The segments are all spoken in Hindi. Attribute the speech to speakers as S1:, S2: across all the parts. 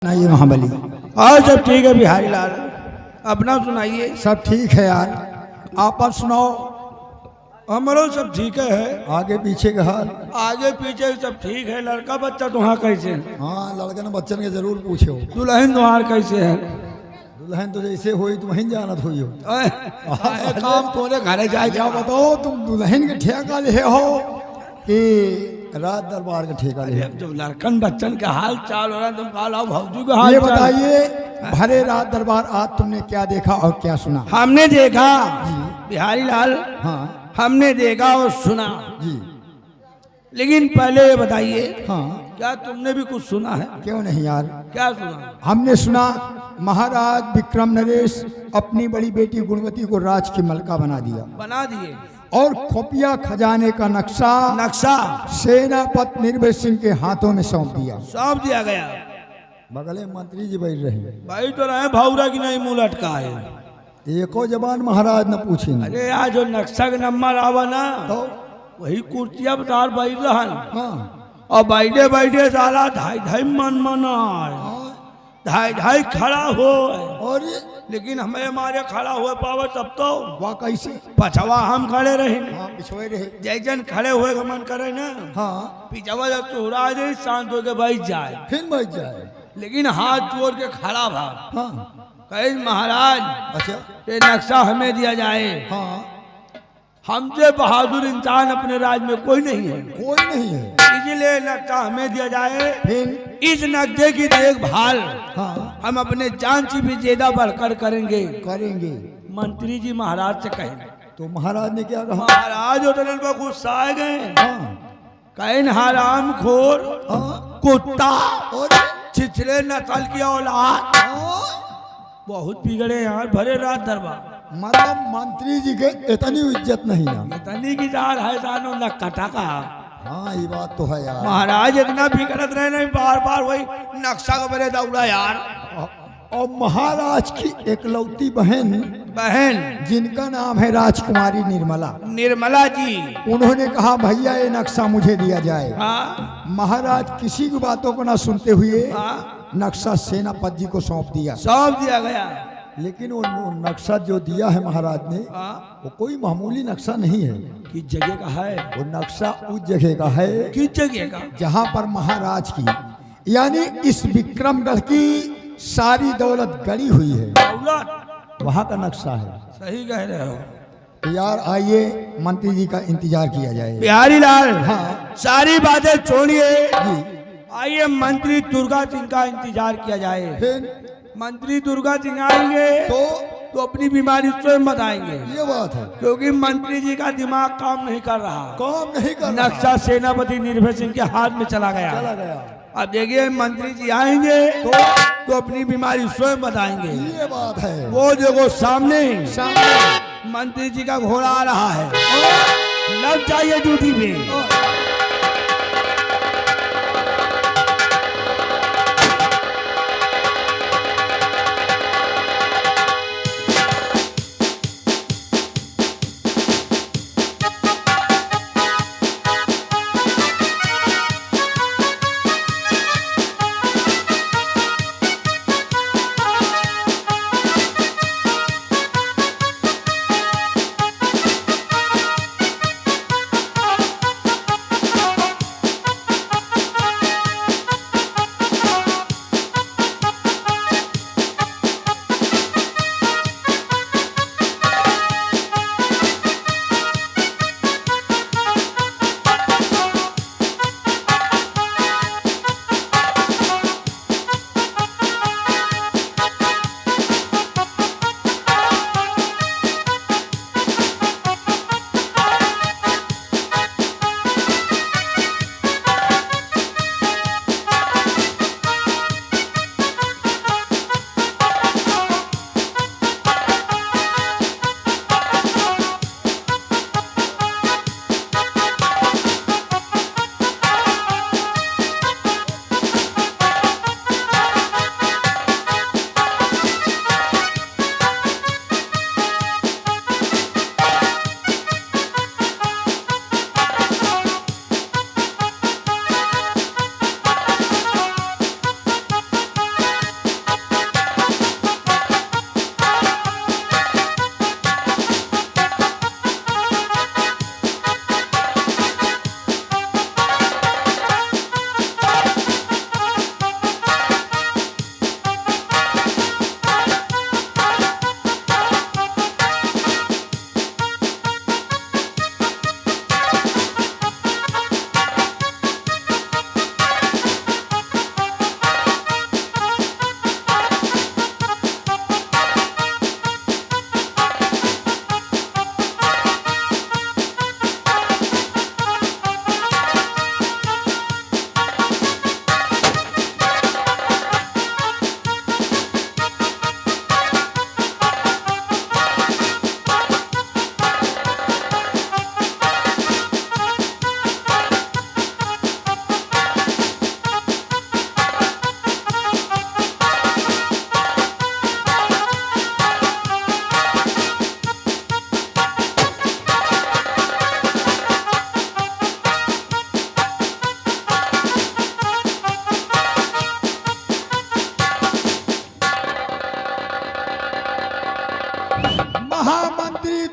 S1: सुनाइए महाबली।
S2: और सब ठीक है बिहारी लाल, अपना सुनाइए।
S1: सब ठीक है यार, आप सुनाओ।
S2: हमारो सब ठीक है,
S1: आगे पीछे का हाल।
S2: आगे पीछे सब ठीक है। लड़का बच्चा तुम्हारा कैसे है?
S1: हाँ, लड़कन बच्चन के जरूर पूछो।
S2: दुल्हन तुम्हार कैसे है?
S1: दुल्हन तो जैसे हुई तुम वहीं जानत हुई हो।
S2: काम तोरे घरे जाए
S1: क्या बताओ, तुम दुल्हन के ठेका ले हो कि रात दरबार का ठेका ले?
S2: जब लड़कन बच्चन का हाल चाल हो रहा तुम काला भौजू का हाल
S1: ये
S2: चाल।
S1: बताइए, भरे रात दरबार आज तुमने क्या देखा और क्या सुना?
S2: हमने देखा बिहारी लाल,
S1: हाँ
S2: हमने देखा और सुना
S1: जी।
S2: लेकिन पहले ये बताइए,
S1: हाँ,
S2: क्या तुमने भी कुछ सुना है?
S1: क्यों नहीं यार,
S2: क्या सुना?
S1: हमने सुना महाराज विक्रम नरेश अपनी बड़ी बेटी गुणवती को राज की मलका बना दिया
S2: बना दिए
S1: और खुफिया खजाने का नक्शा सेनापति निर्भय सिंह के हाथों में सौंप दिया।
S2: सौंप दिया गया।
S1: बगले मंत्री जी बैठ रहे,
S2: भाई तो रहे भावरा की नहीं मुंह लटका है।
S1: एको जबान महाराज न पूछे।
S2: अरे यार जो नक्शा का नंबर आवा ना
S1: तो
S2: वही कुर्सिया बता बैठ रहन
S1: हाँ,
S2: और बैठे बैठे साला धाई धाई मन मना धाई धाई खड़ा हो,
S1: और
S2: लेकिन हमें मारे खड़ा हुए पावे तब तो
S1: वाह कैसे?
S2: पछवा हम खड़े रहे।
S1: हाँ, पिछोए रहे।
S2: जैसन खड़े हुए का मन करे ना,
S1: हाँ,
S2: पिछवा जब चोरा जाए शांत होके बैठ जाए,
S1: फिर बैठ जाए।
S2: लेकिन हाथ जोड़ के खड़ा भा
S1: हाँ,
S2: कहे महाराज
S1: अच्छा,
S2: ये नक्शा हमें दिया जाए।
S1: हाँ,
S2: हमसे बहादुर इंसान अपने राज में कोई नहीं है,
S1: कोई नहीं है।
S2: इसलिए नक्शा हमें दिया जाए।
S1: फिर
S2: इस नक्शे की देखभाल
S1: हाँ,
S2: हम अपने जान से भी ज्यादा बढ़कर करेंगे।
S1: करेंगे।
S2: मंत्री जी महाराज से कहे
S1: तो महाराज ने क्या कहा?
S2: महाराज उतने पर गुस्सा आ गए।
S1: हाँ,
S2: कहे हराम खोर
S1: हाँ,
S2: कुत्ता
S1: और
S2: छिछले नस्ल की औलाद
S1: हाँ,
S2: बहुत बिगड़े यार। भरे रात दरबार
S1: मतलब मंत्री जी के इतनी इज्जत नहीं ना।
S2: तनी की जार है सानो न कटा का।
S1: हाँ, ये बात तो है यार।
S2: महाराज इतना बिगड़त रहे नहीं, बार बार वही नक्शा का मेरे दौड़ा यार।
S1: और महाराज की एकलौती बहन
S2: बहन
S1: जिनका नाम है राजकुमारी निर्मला,
S2: निर्मला जी,
S1: उन्होंने कहा भैया ये नक्शा मुझे दिया जाए।
S2: हाँ
S1: महाराज किसी की बातों को ना सुनते हुए
S2: हाँ
S1: नक्शा सेनापति जी को सौंप दिया।
S2: सौंप दिया गया।
S1: लेकिन वो नक्शा जो दिया है महाराज ने,
S2: हाँ
S1: वो कोई मामूली नक्शा नहीं है।
S2: किस जगह का है?
S1: वो नक्शा उस जगह का है
S2: किस जगह का?
S1: जहां पर महाराज की यानी इस विक्रमगढ़ की सारी दौलत गड़ी हुई है,
S2: दौलत
S1: वहां का नक्शा है।
S2: सही कह रहे हो।
S1: तो यार आइए मंत्री जी का इंतजार किया जाए।
S2: बिहारी लाल,
S1: हाँ
S2: सारी बातें छोड़िए,
S1: जी।
S2: आइए मंत्री दुर्गा सिंह का इंतजार किया जाए।
S1: फिर
S2: मंत्री दुर्गा सिंह आएंगे तो अपनी बीमारी स्वयं बताएंगे,
S1: ये बात है,
S2: क्योंकि मंत्री जी का दिमाग काम नहीं कर रहा।
S1: काम नहीं कर रहा।
S2: नक्शा सेनापति निर्भय सिंह के हाथ में चला
S1: चला
S2: गया।
S1: गया।
S2: अब देखिए मंत्री जी आएंगे तो अपनी बीमारी स्वयं बताएंगे।
S1: ये बात है।
S2: वो देखो सामने
S1: सामने
S2: मंत्री जी का घोड़ा आ रहा है, लग जाइए ड्यूटी पे।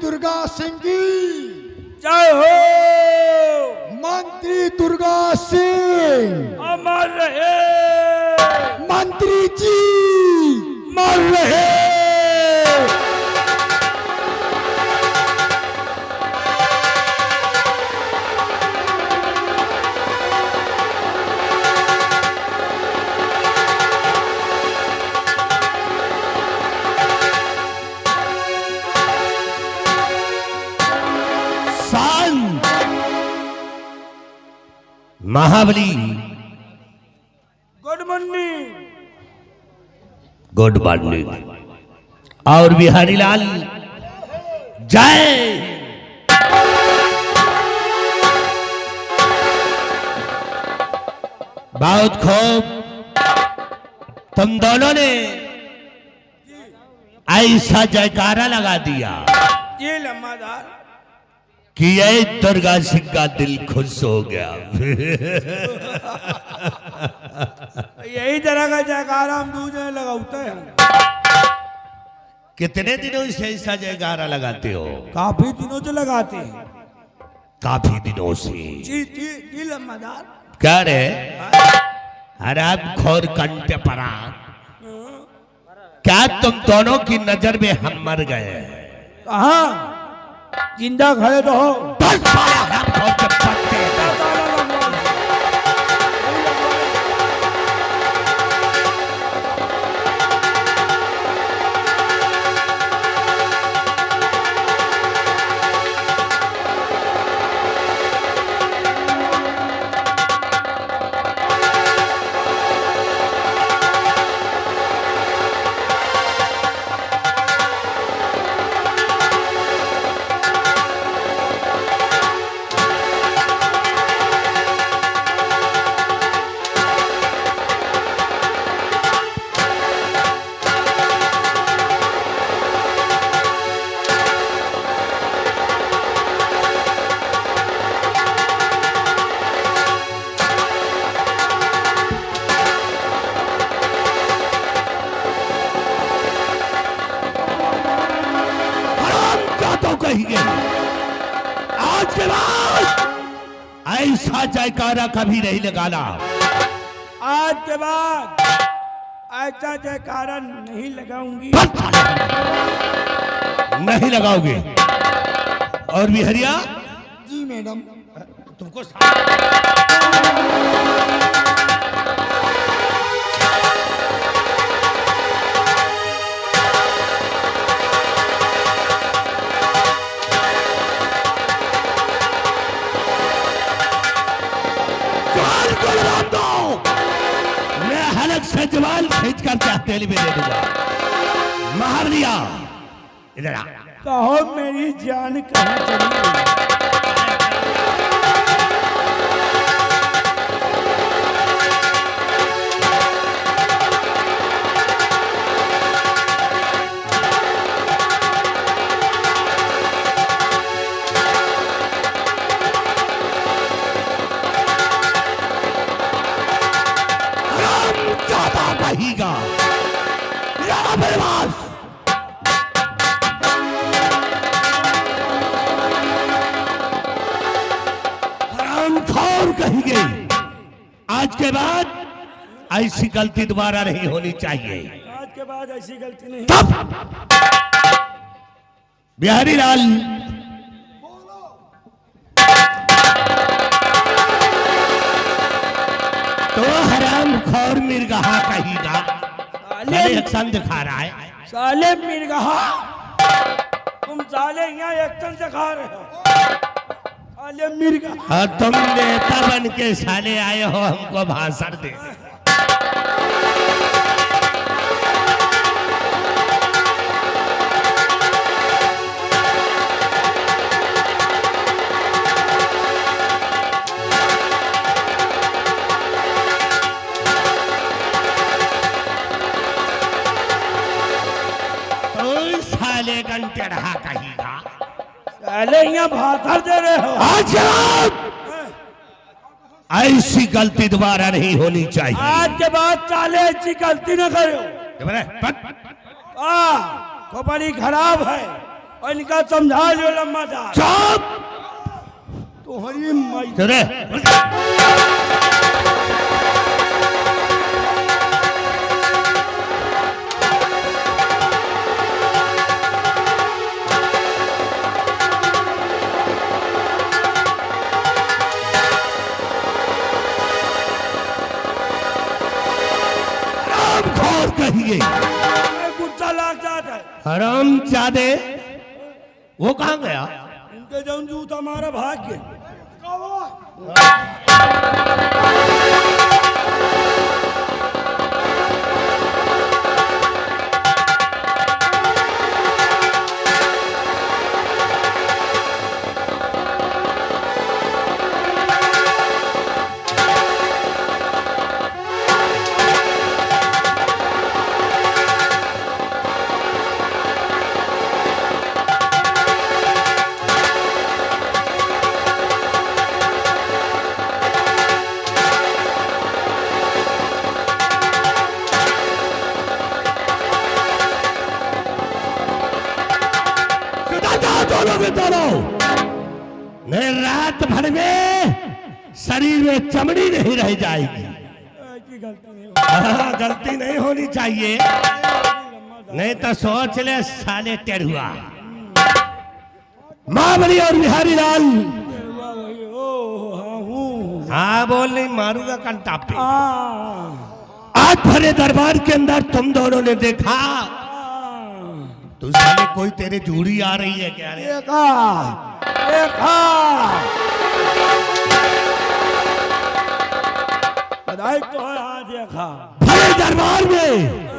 S1: दुर्गा सिंह की
S2: जय हो।
S1: मंत्री दुर्गा सिंह
S2: अमर रहे।
S1: मंत्री जी
S2: मर रहे।
S3: महाबली
S2: गुड मॉर्निंग।
S3: Good morning. और बिहारी लाल जय। बहुत खूब। तुम दोनों ने ऐसा जयकारा लगा दिया
S2: ये लम्बादार
S3: कि ये दुर्गा सिंह का दिल खुश हो गया।
S2: यही तरह का जयकारा हम दूसरे लगाते हैं।
S3: कितने दिनों से ऐसा जयकारा लगाते हो?
S2: काफी दिनों से लगाते हैं।
S3: काफी दिनों से।
S2: जी जी जी लम्बादार।
S3: क्या रे हराम खोर कंटे परा, क्या तुम दोनों की नजर में हम मर गए?
S2: कहाँ जिंदा खड़े तो हो।
S3: बस साले हराम खोर के बच्चे। आज के बाद ऐसा जयकारा कभी नहीं लगाना।
S2: आज के बाद ऐसा जयकारा नहीं लगाऊंगी।
S3: नहीं लगाओगे? और बिहरिया
S1: जी मैडम।
S3: तुमको मैं हलक से जवान खींच कर हथेली में दे दूंगा। महाबलिया इधर आ।
S2: कहो मेरी जान कहाँ चली गई?
S3: कहीगा मेरे पास हरामखोर कहेंगे। आज के बाद ऐसी गलती दोबारा नहीं होनी चाहिए।
S2: आज के बाद ऐसी गलती नहीं।
S3: तब बिहारी लाल तो हरामखोर मिर्गहा कहीगा। एक्शन दिखा रहा है।
S2: साले मिर्गहा तुम साले यहाँ एक्शन दिखा रहे हो। साले मिर्गहा
S3: और तुम नेता बन के साले आए हो हमको भाषण दे। साले घंटे रहा कहीगा।
S2: साले यहाँ भाषण दे रहे हो।
S3: आज ऐसी गलती दोबारा नहीं होनी चाहिए।
S2: आज के बाद साले ऐसी गलती न करो। खोपड़ी खराब है इनका समझा लो लम्बा था
S3: चुप
S2: तुम्हारी माई
S3: चले कहिए
S2: गुस्सा लग जाता है
S3: हराम जादे वो कहाँ गया
S2: उनके जौन जूता हमारा भाग्य
S3: नहीं रात भर में शरीर में चमड़ी नहीं रह जाएगी
S2: ऐसी गलती नहीं
S3: हाँ, गलती नहीं होनी चाहिए नहीं तो सोच ले साले टेढ़ुआ महाबली और बिहारी लाल
S2: वही ओ हाँ हूँ
S3: हाँ बोल नहीं मारूंगा कंटा पे
S2: हाँ
S3: आज भरे दरबार के अंदर तुम दोनों ने देखा तू साले कोई तेरे जूड़ी आ रही है क्या रे
S2: देखा बधाई तो है हाँ देखा
S3: भरे दरबार में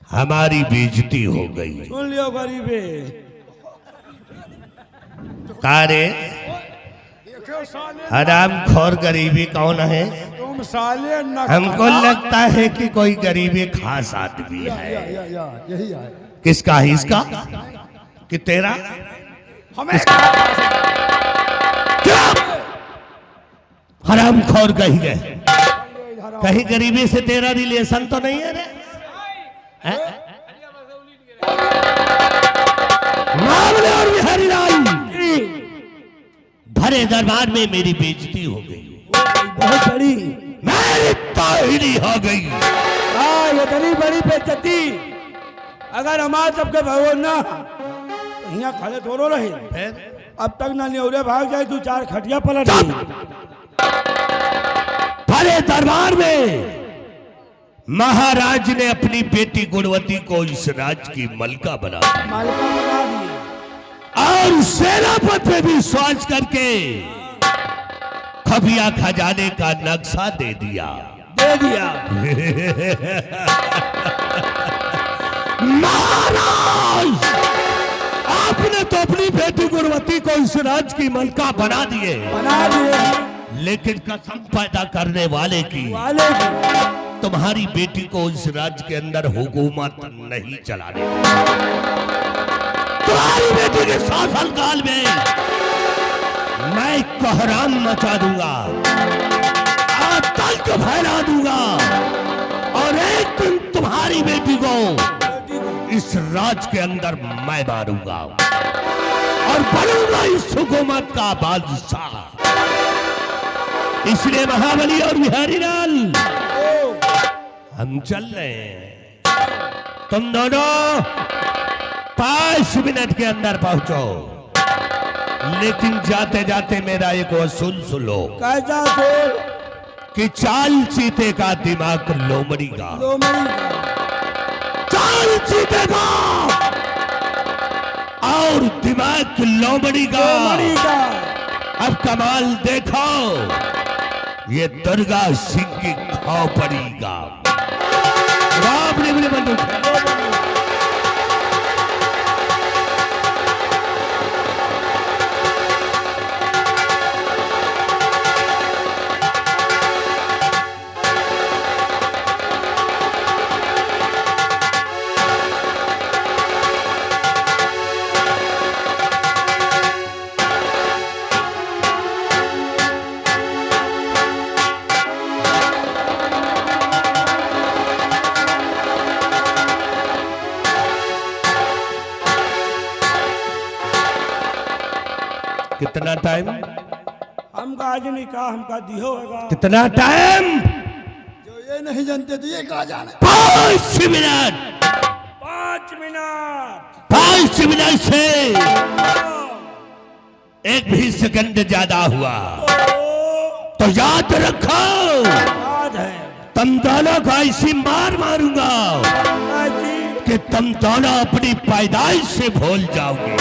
S3: हमारी बेइज्जती हो गई
S2: सुन लियो गरीबे
S3: कारे हराम खोर गरीबी कौन है
S1: तुम साले
S3: हमको लगता है कि कोई गरीबी खास आदमी है
S1: यही है
S3: किसका है इसका कि तेरा
S1: हमें
S3: हराम खोर कहीं गए कहीं गरीबी से तेरा रिलेशन तो नहीं है रे हैं? मामले और बिहारी लाल भरे दरबार में मेरी बेइज्जती हो गई
S2: बहुत बड़ी
S3: मेरी तौहीनी हो गई
S2: हाँ ये इतनी बड़ी बेइज्जती अगर हमारे सबके भगवान ना तो यहाँ खड़े थोड़ो रहे अब तक ना न्योरे भाग जाए तू चार खटिया पलट
S3: भरे दरबार में महाराज ने अपनी बेटी गुणवती को इस राज की मलका बना दिया
S2: मालिका बना दिए
S3: और सेनापति पे विश्वास करके खफिया खजाने का नक्शा दे दिया महाराज आपने तो अपनी बेटी गुणवती को इस राज की मलका बना दिए लेकिन कसम पैदा करने वाले की तुम्हारी बेटी को इस राज्य के अंदर हुकूमत नहीं चलाने तुम्हारी बेटी के शासन काल में मैं कोहराम मचा दूंगा आतंक फैला दूंगा और एक दिन तुम्हारी बेटी को इस राज्य के अंदर मैं मारूंगा और बनूंगा इस हुकूमत का बादशाह। इसलिए महाबली और बिहारी लाल हम चल रहे हैं तुम दोनों 5 मिनट के अंदर पहुंचो लेकिन जाते जाते मेरा एक वसूल सुन लो कि चाल चीते का दिमाग लोमड़ी का चाल चीते का और दिमाग लोमड़ी का अब कमाल देखो ये दुर्गा सिंह की खोपड़ी का कितना टाइम?
S2: हमका आज नहीं कहा, हमका दियो होगा।
S3: कितना टाइम?
S1: जो ये नहीं जानते तो ये कहा जाने।
S3: 5 मिनट।
S2: 5 मिनट।
S3: 5 मिनट से एक भी सेकंड ज्यादा हुआ तो याद रखो,
S2: याद है
S3: तुम दोनों को ऐसी मार मारूंगा कि तुम दोनों अपनी पैदाइश से भूल जाओगे।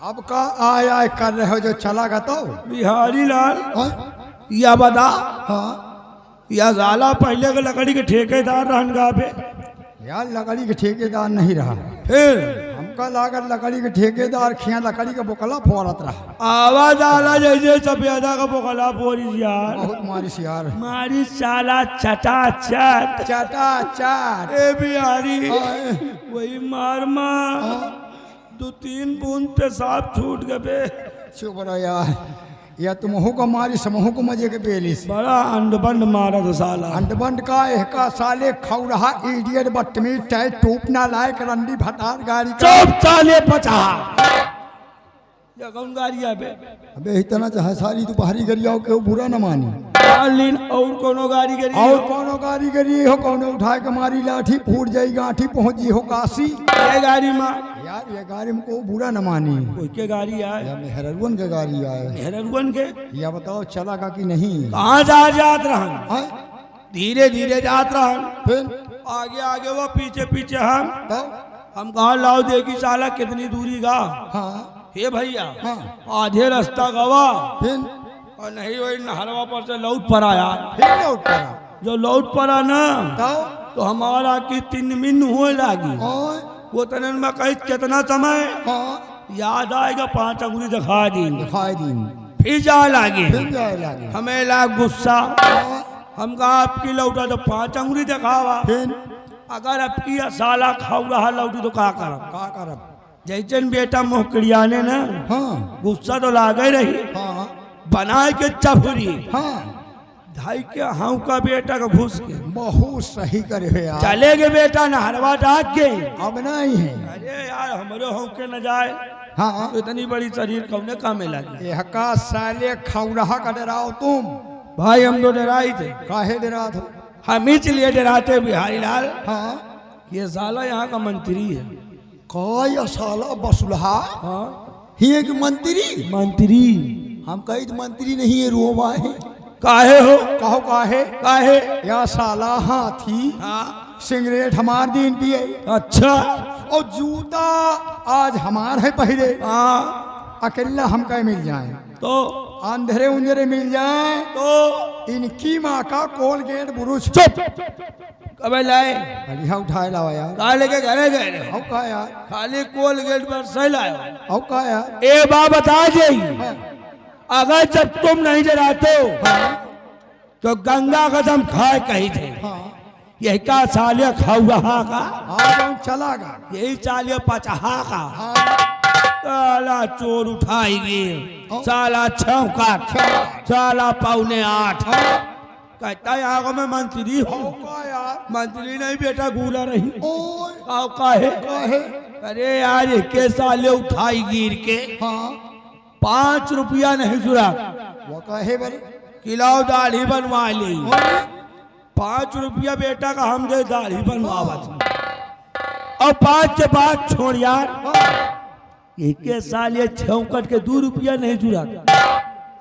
S1: अब का आय आय कर रहे हो जो चला गा तो?
S2: बिहारी लाल
S1: हाँ?
S2: या बता,
S1: हाँ?
S2: या जाला पहले के लकड़ी के ठेकेदार रहन गा पे,
S1: यार लकड़ी के ठेकेदार नहीं रहा,
S2: फिर
S1: हमका लागत लकड़ी के ठेकेदार खिया लकड़ी का बोकला फोरत रहा।
S2: आवाज आला जैसे सफेदा का बोकला बोरी यार,
S1: बहुत मारिश यार,
S2: मारी साला चटा चट
S1: चाटा चाट।
S2: ए बिहारी
S1: आए।
S2: वही मार मार 2-3 बूंद पेशाब छूट गए।
S1: चुप रहो यार, या तुम हो को मारी समूह को मजे के बेलिस
S2: बड़ा अंडबंड मारा था साला।
S1: अंडबंड का का साले खाऊ रहा इडियट बदतमीज टाइट टूप ना लायक रंडी भटार गाड़ी का।
S2: चुप साले पचा या कौन गाड़ी है बे?
S1: अबे इतना चाहे सारी तू बाहरी गरियाओ के बुरा न मानी।
S2: लेकिन और कोनो गाड़ी करी
S1: और कोनो गाड़ी करी हो, कोनो उठाए के मारी लाठी फूट जाई गाठी पहुंची हो काशी।
S2: ये गाड़ी मार
S1: यार ये गाड़ी में को बुरा न मानी।
S2: कोई के गाड़ी आए?
S1: या मेहरवन के गाड़ी आए।
S2: मेहरगन के
S1: या बताओ चला का कि नहीं?
S2: कहाँ जा जात रहन?
S1: हाँ?
S2: धीरे धीरे जात रहन,
S1: फिर
S2: आगे आगे वो पीछे पीछे हम।
S1: तो
S2: हम कहा लाओ देखी साला कितनी दूरी गा।
S1: हाँ
S2: हे भैया
S1: हाँ
S2: आधे रास्ता गवा
S1: फिर
S2: और नहीं वही नहरवा पर से लौट पड़ा यार।
S1: फिर लौट पड़ा
S2: जो लौट पड़ा ना
S1: तो
S2: हमारा की 3 मिन हुए लागी।
S1: और
S2: वो तनन में कही कितना समय
S1: हाँ
S2: याद आएगा, 5 अंगुली दिखा दी,
S1: दिखाई दिन
S2: फिर जा लागे।
S1: फिर जाए लागे।
S2: हमें लाग गुस्सा,
S1: हाँ,
S2: हम कहा आपकी लौटा तो 5 अंगुली दिखावा,
S1: फिर
S2: अगर आपकी साला खाऊ रहा लौटी तो का करब?
S1: का करब?
S2: जैसन बेटा मोहकड़ियाने ना
S1: हाँ
S2: गुस्सा तो लागे रही,
S1: हाँ
S2: बनाए के चफरी
S1: हाँ
S2: धाई के हाउ का बेटा का घुस के
S1: बहुत सही करे हो यार।
S2: चले गए बेटा नहरवा डाक के।
S1: अब नहीं है।
S2: अरे यार हमारे हाउ के न जाए,
S1: हाँ
S2: तो इतनी बड़ी शरीर कौने काम में लगी?
S1: ये हका साले खौरहा का डराओ तुम।
S2: भाई हम तो डराई थे,
S1: काहे डरा थो?
S2: हम इसलिए डराते बिहारी लाल,
S1: हाँ
S2: ये साला यहाँ का मंत्री है।
S1: काय साला बसुलहा
S2: हाँ
S1: ही एक मंत्री।
S2: मंत्री
S1: हम कही तो मंत्री नहीं है, रोबा है।
S2: काहे हो?
S1: कहो काहे?
S2: काहे?
S1: या साला हाथी
S2: हाँ
S1: सिगरेट हमार दिन पिए
S2: अच्छा
S1: और जूता आज हमार है पहले।
S2: हाँ
S1: अकेला हम कहीं मिल जाए
S2: तो
S1: अंधेरे उंधेरे मिल जाए
S2: तो
S1: इनकी माँ का कोलगेट बुरुश।
S2: चुप कब लाए?
S1: बढ़िया उठाए लावा यार।
S2: कहा लेके घरे गए रे?
S1: औ का यार?
S2: खाली कोलगेट पर सही लाए।
S1: औ का यार?
S2: ए बात बता जाई,
S1: हाँ,
S2: अगर जब तुम नहीं डराते हो
S1: हाँ,
S2: तो गंगा कसम खाए कही थे
S1: हाँ,
S2: यही का साले खाऊ रहा का,
S1: हाँ, चला गा।
S2: यही साले पचहा का।
S1: हाँ,
S2: साला चोर उठाएगी, साला 6 का, साला 7:45।
S1: हाँ,
S2: कहता यहाँ में मंत्री
S1: औ
S2: हो,
S1: का यार?
S2: मंत्री नहीं बेटा गूला रही।
S1: ओए
S2: आओ काहे?
S1: काहे?
S2: अरे यार के साले उठाई गिर के
S1: हाँ
S2: 5 रुपया नहीं जुड़ा,
S1: वो काहे बरे?
S2: किलो दाढ़ी बनवा ली।
S1: ओए,
S2: 5 रुपया बेटा का हम दे दाढ़ी बनवावत, और 5 के बाद छोड़ यार।
S1: हाँ,
S2: एक साल ये 6 कट के 2 रुपया नहीं जुड़ा।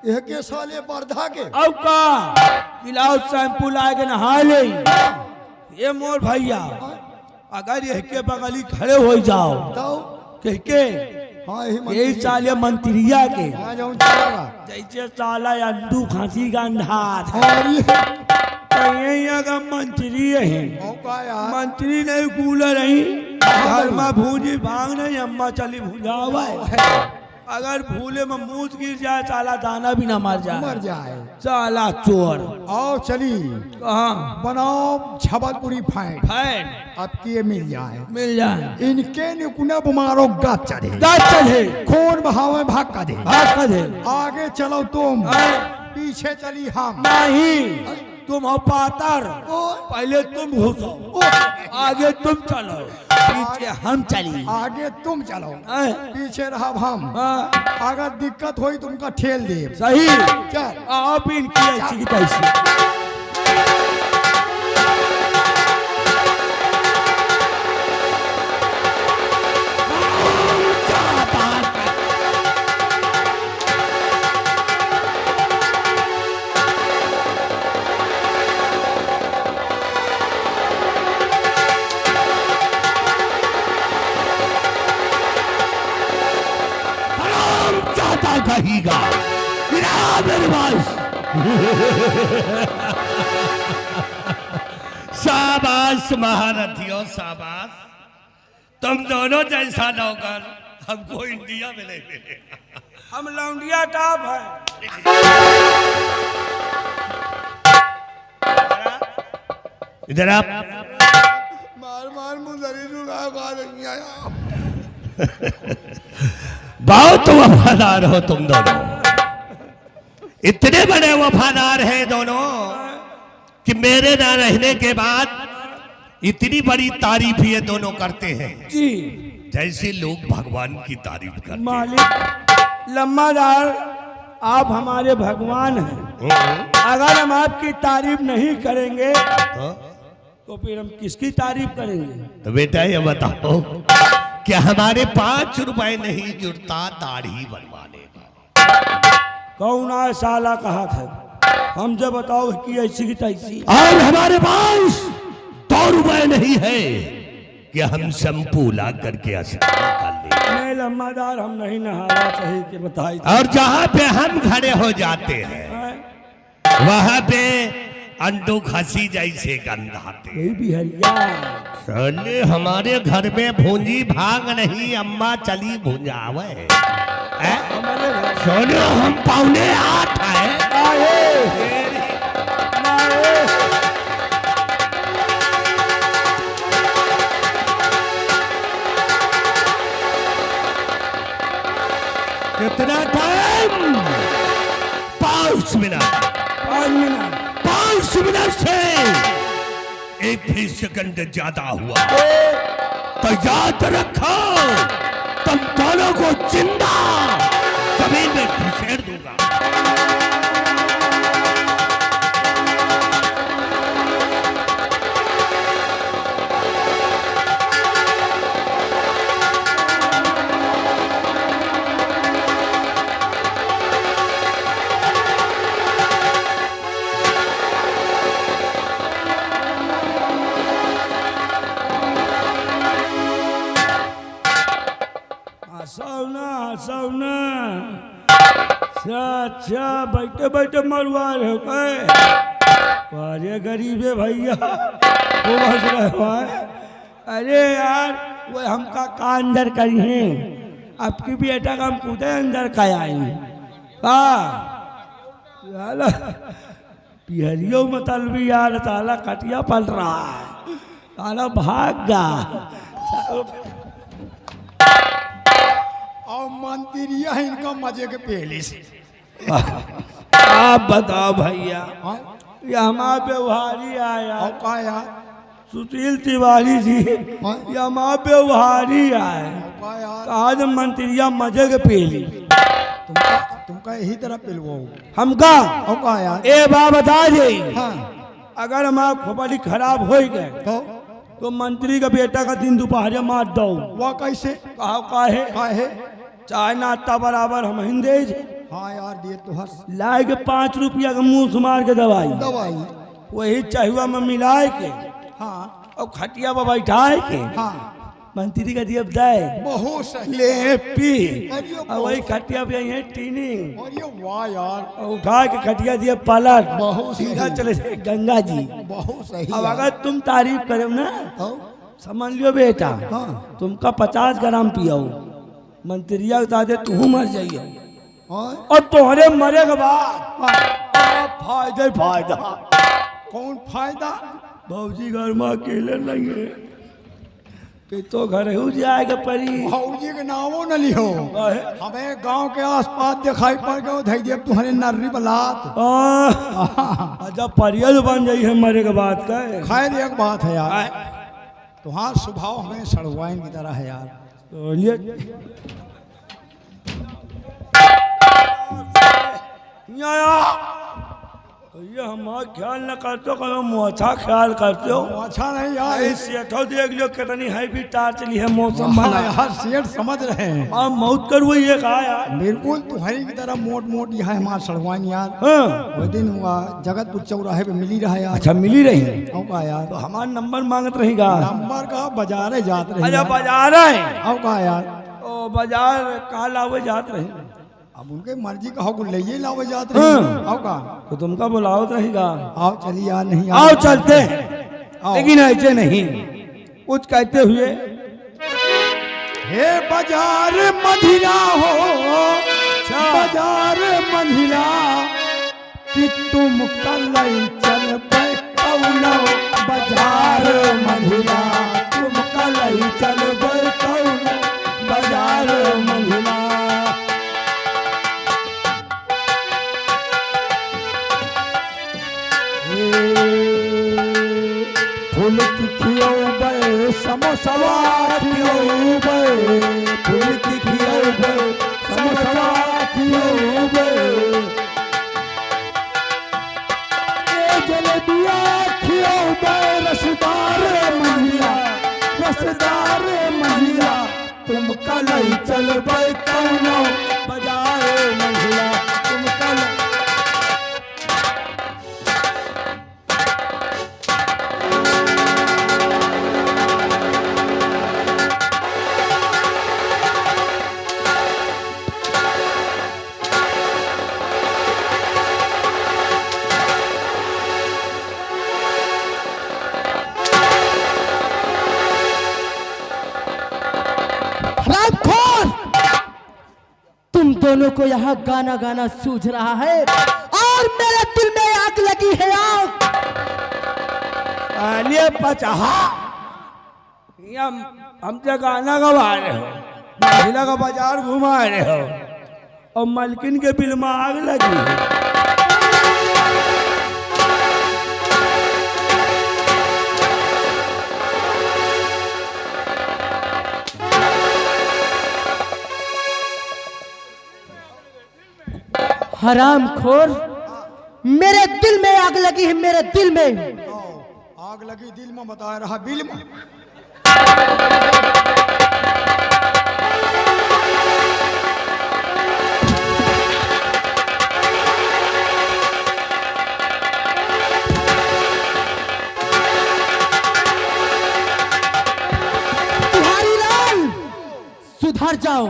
S1: यह के साले बर्धा के।
S2: अब का किलाओ शैम्पू लाए के नहा ले। ये मोर भैया अगर यह के बगली खड़े हो जाओ
S1: तो
S2: के
S1: हाँ
S2: यही साल ये मंत्रिया के
S1: हाँ जाऊँ चला
S2: जैसे साला अंडू खांसी का अंधा था,
S1: और ये
S2: यहाँ का मंत्री है।
S1: औ का यार?
S2: मंत्री नहीं कूलर नहीं, घर में भूजी भाग नहीं, अम्मा चली भुजावा है। अगर भूले में मूछ गिर जाए साला दाना भी ना मर
S1: मर
S2: जाए
S1: जाए।
S2: साला चोर।
S1: आओ चली
S2: कहाँ
S1: बनाओ छबलपुरी फाइट
S2: फैन
S1: अब के मिल जाए।
S2: मिल जाए
S1: इनके निकुना मारो गाच चढ़े
S2: दांत चढ़े
S1: खून बहावे भाग का दे।
S2: भाग का दे।
S1: आगे चलो तुम
S2: हैं?
S1: पीछे चली हम।
S2: नहीं तुम हो पातर पहले तुम घुसो आगे तुम चलो पीछे हम चली।
S1: आगे तुम चलो
S2: हैं?
S1: पीछे रहा हम।
S2: हाँ,
S1: अगर दिक्कत हुई तुमका ठेल दे।
S2: सही
S1: चल
S2: आप इनकी ऐसी की तैसी।
S3: चाहता कहीगा मेरे पास। शाबाश महारथियों शाबाश, तुम दोनों जैसा नौकर हमको इंडिया में नहीं मिलेगा।
S2: हम लौंडिया टॉप है।
S3: इधर आप
S2: मार मार मुझे नहीं आया।
S3: बहुत वफादार हो तुम दोनों, इतने बड़े वफादार हैं दोनों कि मेरे ना रहने के बाद इतनी बड़ी तारीफ ये दोनों करते हैं
S2: जी
S3: जैसे लोग भगवान की तारीफ करते हैं।
S2: मालिक लम्बादार आप हमारे भगवान हैं। अगर हम आपकी तारीफ नहीं करेंगे तो फिर हम किसकी तारीफ करेंगे?
S3: तो बेटा ये बताओ कि हमारे 5 रुपए नहीं जुड़ता दाढ़ी बनवाने का।
S2: कौन आ साला कहा था हमसे बताओ कि ऐसी की तैसी।
S3: और हमारे पास 2 रुपए नहीं है कि हम शैम्पू ला करके अस्नान कर ले।
S2: नहीं लम्बादार हम नहीं नहावा सही के बताई।
S3: और जहाँ पे हम खड़े हो जाते हैं वहाँ पे अंडू खसी जैसे गंध आते।
S2: यही भी हरिया
S3: साले हमारे घर में भूंजी भाग नहीं, अम्मा चली भूंजावे।
S2: हमारे घर
S3: सोनियो हम 7:45 आए। कितना टाइम? 5 मिनट। 5 मिनट से 1 भी सेकंड ज्यादा हुआ तो याद रखो तुम दोनों को जिंदा जमीन में घुसेड़ दूंगा।
S2: सौना अच्छा बैठे बैठे मरवा रहे हो काय? अरे गरीब है भैया वो बस रहे हो। अरे यार वो हमका का अंदर करी है आपकी बेटा का हम कूदे अंदर का आएंगे पिहरियो मतलब यार ताला कटिया पल रहा है ताला भाग गा।
S1: और मंदिरिया इनका मजे के पहले से।
S2: आप बताओ भैया
S1: हाँ?
S2: ये हमारा व्यवहारी आया
S1: और का यार
S2: सुशील तिवारी जी
S1: हाँ?
S2: ये हमारा व्यवहारी आए
S1: का यार
S2: कहा जब मंत्रिया मजे के पहली
S1: तुमका यही तरह पिलवाओ।
S2: हमका
S1: और का यार
S2: ए बात बता दे
S1: हाँ
S2: अगर हमारा खोपड़ी खराब हो गए तो मंत्री का बेटा का दिन दोपहर मार दो।
S1: वह कैसे
S2: कहा काहे
S1: का है?
S2: चाहे नाश्ता बराबर हम हिंदे
S1: हाँ यार दिए तो हर
S2: लाए के 5 रुपया का मुंह मार के दवाई
S1: दवाई
S2: वही चहुआ में मिलाए के
S1: हाँ
S2: और खटिया पर बैठाए के
S1: हाँ
S2: मंत्री का दिया दाए
S1: बहुत सही।
S2: ले पी
S1: अरे
S2: और वही खटिया पे है टीनिंग
S1: अरे वाह यार
S2: और उठा के खटिया दिया पलट
S1: बहुत
S2: सीधा
S1: सही।
S2: चले जाए गंगा जी।
S1: बहुत सही
S2: अब
S1: यार।
S2: अगर तुम तारीफ करो ना
S1: तो
S2: समझ लियो बेटा
S1: हाँ
S2: तुमका 50 ग्राम पियाओ मंत्रिया बता दे तू मर जाइए
S1: और
S2: और तुम्हारे मरे के बाद फायदा ही फायदा।
S1: कौन फायदा?
S2: भौजी घर में अकेले नहीं है कि तो घर हो जाएगा परी।
S1: भौजी के नामो न लियो, हमें गांव के आसपास दिखाई पड़ गए धई देव तुम्हारे नर्री बलात।
S2: अच्छा परियल बन जाई है मरे के बाद का।
S1: खैर एक बात है यार, तुम्हारा स्वभाव हमें सड़वाइन की तरह है यार।
S2: बोलिए ये हमारा ख्याल न करते हो, कभी मोछा ख्याल करते हो।
S1: अच्छा नहीं यार,
S2: सेठो देख लो कितनी हैवी टार चली है मौसम
S1: हाँ यार सेठ समझ रहे हैं।
S2: और मौत कर वो ये कहा यार
S1: बिल्कुल तुम्हारी की तरह मोट मोट यह है हमारा सड़वाइन यार।
S2: हाँ।
S1: वो दिन हुआ जगतपुर चौराहे पे मिली रहा यार।
S2: अच्छा मिली रही है
S1: औ का यार,
S2: तो हमारा नंबर मांगत रहेगा।
S1: नंबर का बाजारे जात रहे।
S2: अच्छा बाजार है
S1: औ का यार,
S2: ओ बाजार कहा लावे जात रहे।
S1: अब उनके मर्जी का हो ले लावे जात रहे।
S2: हाँ।
S1: औ का
S2: तो तुमका बुलावत रहेगा।
S1: आओ चलिए यार, नहीं
S2: आओ चलते हैं,
S1: आओ।
S2: लेकिन ऐसे नहीं कुछ कहते हुए
S1: हे बाजार मधिरा हो, बाजार मधिरा कि तुम कल चल कौनो बाजार मधिरा,
S2: तुम कल चल कौनो बाजार मंझला।
S1: फूल की खियोबे समोसवा खियोबे, फूल की खियोबे समोसवा खियोबे, जलेबिया खियोबे रसदार महिला, रसदार महिला तुम कल चलबे कौनो बाजार मंझला, तुम कल।
S4: तुम दोनों को यहाँ गाना गाना सूझ रहा है और मेरे दिल में आग लगी है। आग
S2: अरे पचहा हमसे गाना गवा रहे हो, महिला का बाजार घुमा रहे हो और मलकिन के बिल में आग लगी है।
S4: हराम खोर, मेरे दिल में आग लगी है, मेरे दिल में।
S1: आग लगी दिल में बता रहा बिल में।
S4: बिहारी लाल सुधर जाओ,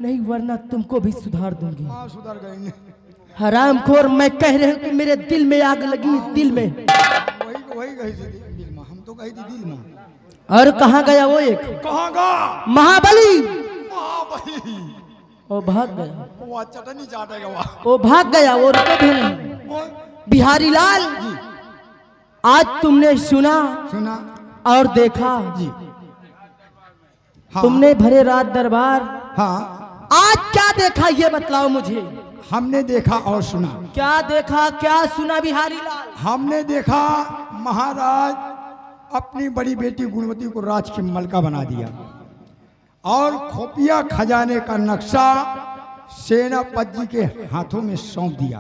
S4: नहीं वरना तुमको भी सुधार दूंगी।
S1: हाँ सुधर गई।
S4: हरामखोर, मैं कह रही हूँ कि मेरे दिल में आग लगी, दिल में।
S1: वही कही थी दिल में, हम तो कही थी दिल में।
S4: और कहाँ गया वो एक?
S1: कहाँ गा?
S4: महाबली।
S1: महाबली
S4: वो भाग गया,
S1: वो चटनी चाटेगा वहाँ।
S4: वो भाग गया, वो रुको भी नहीं। बिहारी लाल, आज तुमने सुना और देखा
S1: जी। हाँ।
S4: तुमने भरे रात दरबार,
S1: हाँ
S4: आज क्या देखा ये बतलाओ मुझे।
S1: हमने देखा और सुना।
S4: क्या देखा क्या सुना बिहारी लाल?
S1: हमने देखा महाराज अपनी बड़ी बेटी गुणवती को राज की मलका बना दिया और खुफिया खजाने का नक्शा सेनापति जी के हाथों में सौंप दिया।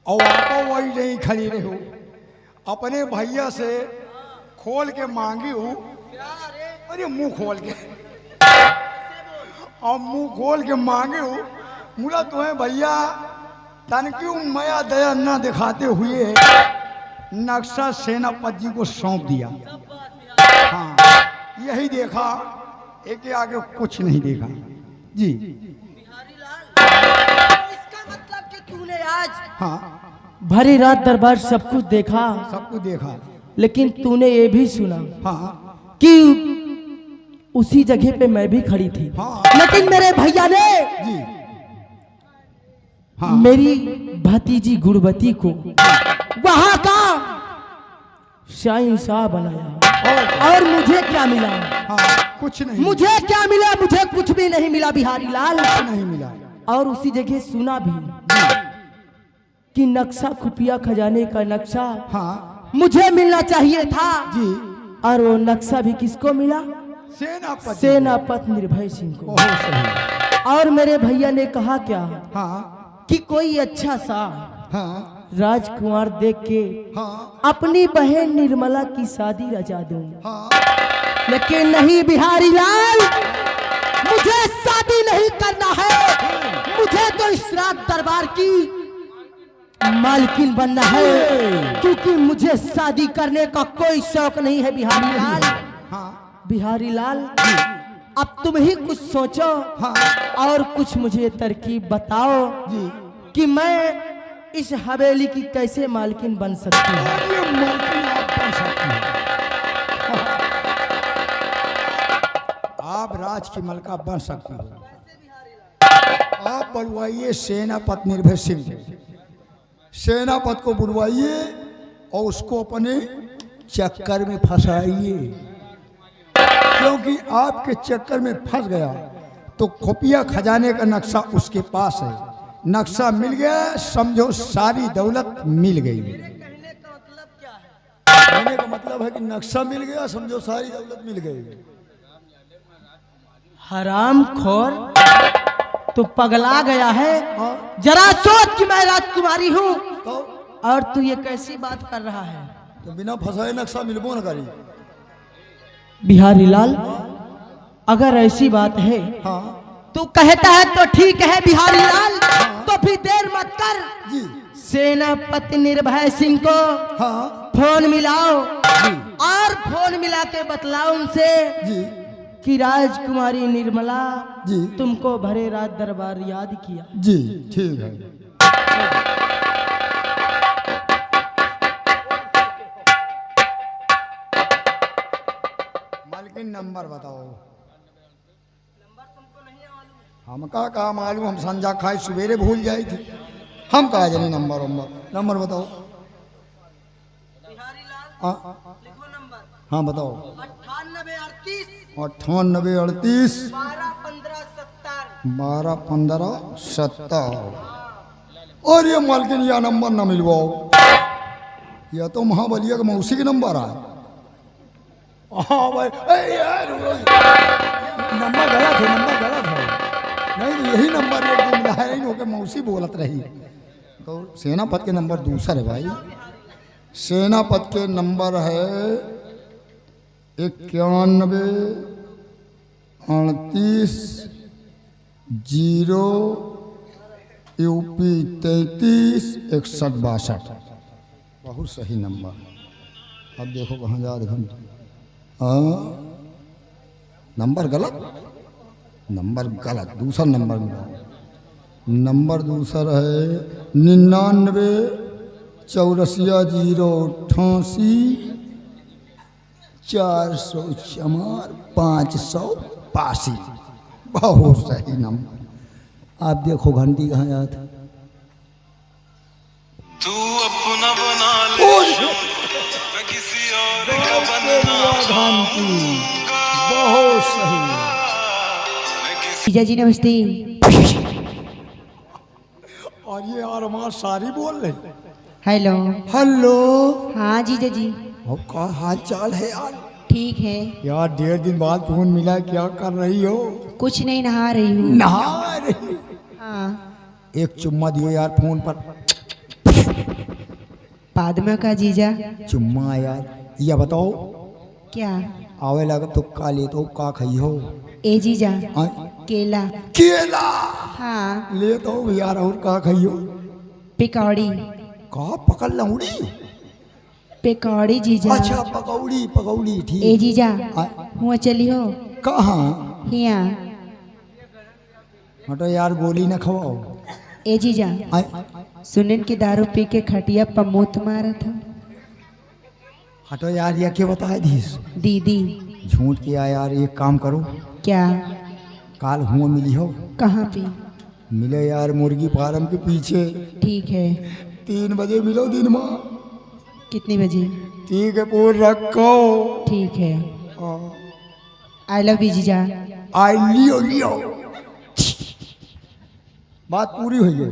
S1: और आप वही नहीं खड़ी रहे हो, अपने भैया से खोल के मांगी हूँ। अरे मुंह खोल के, और मुंह खोल के मांगे हूँ। मुला तुम्हें भैया तनकी माया दया न दिखाते हुए नक्शा सेनापति जी को सौंप दिया। हाँ यही देखा, एक के आगे कुछ नहीं देखा जी।
S4: इसका मतलब कि तूने आज
S1: हाँ
S4: भरी रात दरबार सब कुछ देखा,
S1: सब कुछ देखा।
S4: लेकिन तूने ये भी सुना
S1: हाँ
S4: कि उसी जगह पे मैं भी खड़ी थी।
S1: हाँ।
S4: लेकिन मेरे भैया ने
S1: जी हाँ
S4: मेरी भतीजी गुणवती को वहां का शाहिंशाह बनाया। और मुझे क्या मिला?
S1: हाँ कुछ नहीं,
S4: मुझे क्या मिला? मुझे कुछ भी नहीं मिला बिहारी लाल।
S1: नहीं मिला।
S4: और उसी जगह सुना भी कि नक्शा, खुफिया खजाने का नक्शा
S1: हाँ
S4: मुझे मिलना चाहिए था।
S1: जी।
S4: और वो नक्शा भी किसको मिला?
S1: सेनापति
S4: सेनापति निर्भय सिंह को।
S1: बहुत सही।
S4: और मेरे भैया ने कहा क्या
S1: हाँ
S4: कि कोई अच्छा सा
S1: हाँ
S4: राजकुमार देख के
S1: हाँ
S4: अपनी बहन निर्मला की शादी रचा दूं।
S1: हाँ
S4: लेकिन नहीं बिहारी लाल, मुझे शादी नहीं करना है। मुझे तो इस रात दरबार की मालकिन बनना है, क्योंकि मुझे शादी करने का कोई शौक नहीं है बिहारी लाल।
S1: हाँ
S4: बिहारी लाल, अब तुम ही कुछ सोचो
S1: हाँ
S4: और कुछ मुझे तरकीब बताओ
S1: जी।
S4: कि मैं इस हवेली की कैसे मालकिन बन सकती हूँ।
S1: ये मालकिन आप बन सकती हैं। आप राज की मलका बन सकती हो। आप बुलवाइए सेनापति निर्भय सिंह को। सेनापति को बुलवाइए और उसको अपने चक्कर में फंसाइए, क्योंकि आपके चक्कर में फंस गया तो खुफिया खजाने का नक्शा उसके पास है। नक्शा मिल गया, समझो सारी दौलत मिल गई। कहने का मतलब है कि नक्शा मिल गया, समझो सारी दौलत मिल गई।
S4: हराम खोर, तू पगला गया है।
S1: हाँ
S4: जरा सोच कि मैं राजकुमारी हूँ
S1: तो
S4: और तू ये कैसी बात कर रहा है।
S1: तो बिना फंसाए नक्शा मिलबो न करी।
S4: बिहारी लाल, अगर ऐसी बात है
S1: हाँ
S4: तू कहता है तो ठीक है बिहारी लाल। तो फिर देर मत कर,
S1: जी।
S4: सेनापति निर्भय सिंह को
S1: हाँ
S4: फोन मिलाओ
S1: जी
S4: और फोन मिला के बतलाओ उनसे
S1: जी
S4: कि राजकुमारी निर्मला
S1: जी
S4: तुमको भरे रात दरबार याद किया।
S1: जी ठीक है। मालकिन नंबर बताओ। हम का मालूम, हम संजा खाए सवेरे भूल जाई थी। हम कहा जाने नंबर नंबर बताओ। हाँ हाँ बताओ। 98 38 12 15 70। और ये मालकिन यह नंबर ना मिलवाओ, यह तो महाबलिया का मौसी के नंबर है। हाँ भाई, यार नंबर गलत है, नंबर गलत है। नहीं तो यही नंबर एक दिन मिला है, इन के मौसी बोलत रही। तो सेनापति के नंबर दूसरा है भाई। सेनापति के नंबर है 91 38 0 यूपी 33 61 62। बहुत सही नंबर। अब देखो कहाँ जा घंटे। हाँ नंबर गलत, नंबर गलत, दूसरा नंबर मिला। नंबर दूसरा है 99 84 088 404 582। बहुत सही नंबर। आप देखो घंटी कहाँ याद है।
S5: तू अपना बना ले, मैं किसी और का बनना
S1: घंटी बहुत सही।
S6: जीजा जी नमस्ते।
S1: और ये यार हमारा सारी बोल रहे।
S6: हेलो।
S1: हेलो।
S6: हाँ जीजा जी।
S1: और क्या हाल चाल है यार?
S6: ठीक है।
S1: यार 1.5 दिन बाद फोन मिला, क्या कर रही हो?
S6: कुछ नहीं, नहा रही हूँ।
S1: नहा रही?
S6: हाँ।
S1: एक चुम्मा दियो यार फोन पर।
S6: पादमा का जीजा।
S1: चुम्मा यार। या बताओ
S6: क्या?
S1: आवे लगा तो का ले तो का खाई हो?
S6: ए जीजा।
S1: हाँ?
S6: केला।
S1: केला
S6: हाँ।
S1: ले तो यार, और का खाई हो?
S6: पिकौड़ी।
S1: का पकड़ लौड़ी?
S6: पिकौड़ी जीजा।
S1: अच्छा पकौड़ी, पकौड़ी ठीक।
S6: ए जीजा
S1: हाँ?
S6: हुआ चली हो?
S1: कहाँ?
S6: हिया।
S1: हटो यार, गोली न खवाओ।
S6: ए जीजा
S1: आय?
S6: सुनन की दारू पी के खटिया पर मूत मारा था।
S1: हटो यार, ये क्या बताए धीस?
S6: दीदी।
S1: झूठ किया यार, एक काम करो,
S6: क्या?
S1: काल हुआ मिली हो,
S6: कहाँ पे?
S1: मिले यार मुर्गी फार्म के पीछे,
S6: ठीक है।
S1: 3 बजे मिलो दिन में।
S6: कितनी बजे?
S1: ठीक है, पूर रखो।
S6: ठीक है। आई लव यू जीजा।
S1: आई लियो लियो। बात पूरी हुई है।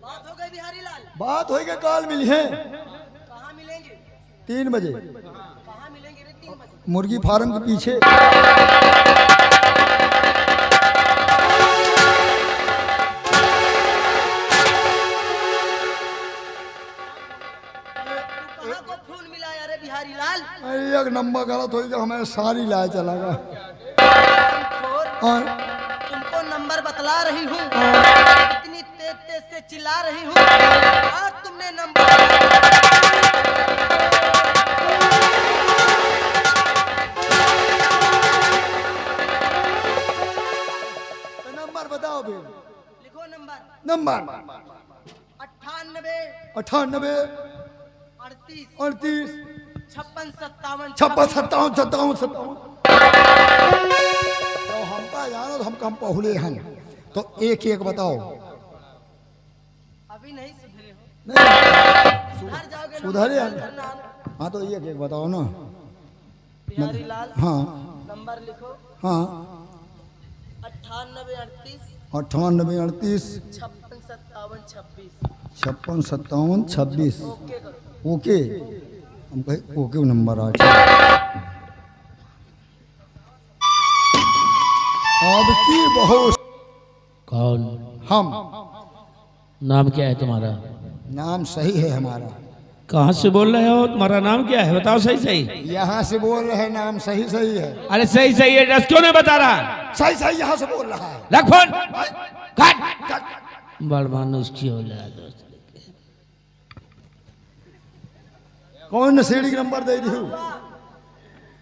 S4: बात हो गई बिहारी लाल।
S1: बात होगी, काल मिली है
S4: कहाँ मिलेंगे?
S1: 3 बजे
S4: कहाँ मिलेंगे रे 3 बजे?
S1: मुर्गी फार्म के पीछे।
S4: कहाँ को फोन मिला यार बिहारी लाल?
S1: एक नंबर गलत हो गया, हमें सारी लाए चला गया।
S4: और तुमको नंबर बतला रही हूँ, इतनी तेज तेज से चिल्ला रही हूँ और तुमने
S1: नंबर बताओ फिर।
S4: लिखो नंबर।
S1: नंबर
S4: 98
S1: 98
S4: 38
S1: 38
S4: 56 57
S1: 56 57 57 तो हमका जानो तो हम कम पहुले हैं, तो एक एक बताओ।
S4: अभी नहीं सुधरे हो?
S1: नहीं
S4: सुधर जाओगे।
S1: सुधरे हैं।
S4: सुधरना है ना?
S1: हाँ तो एक एक बताओ ना।
S4: बिहारी लाल
S1: हाँ
S4: नंबर लिखो।
S1: हाँ
S4: 98 38
S1: 98 38
S4: 56 57 26।
S1: 56 57 26।
S4: ओके करो।
S1: ओके, हम कहे ओके नंबर आ अब की बहुत।
S2: कौन?
S1: हम,
S2: नाम क्या है तुम्हारा?
S1: नाम सही है हमारा।
S2: कहाँ से बोल रहे हो? तुम्हारा नाम क्या है? बताओ सही सही।
S1: यहाँ से बोल रहे हैं, नाम सही सही है।
S2: अरे सही सही एड्रेस क्यों नहीं बता रहा?
S1: सही सही यहाँ से बोल रहा है।
S2: रख फोन। काट। बड़ मानुष की औलाद।
S1: कौन नशेड़ी का नंबर दे दी?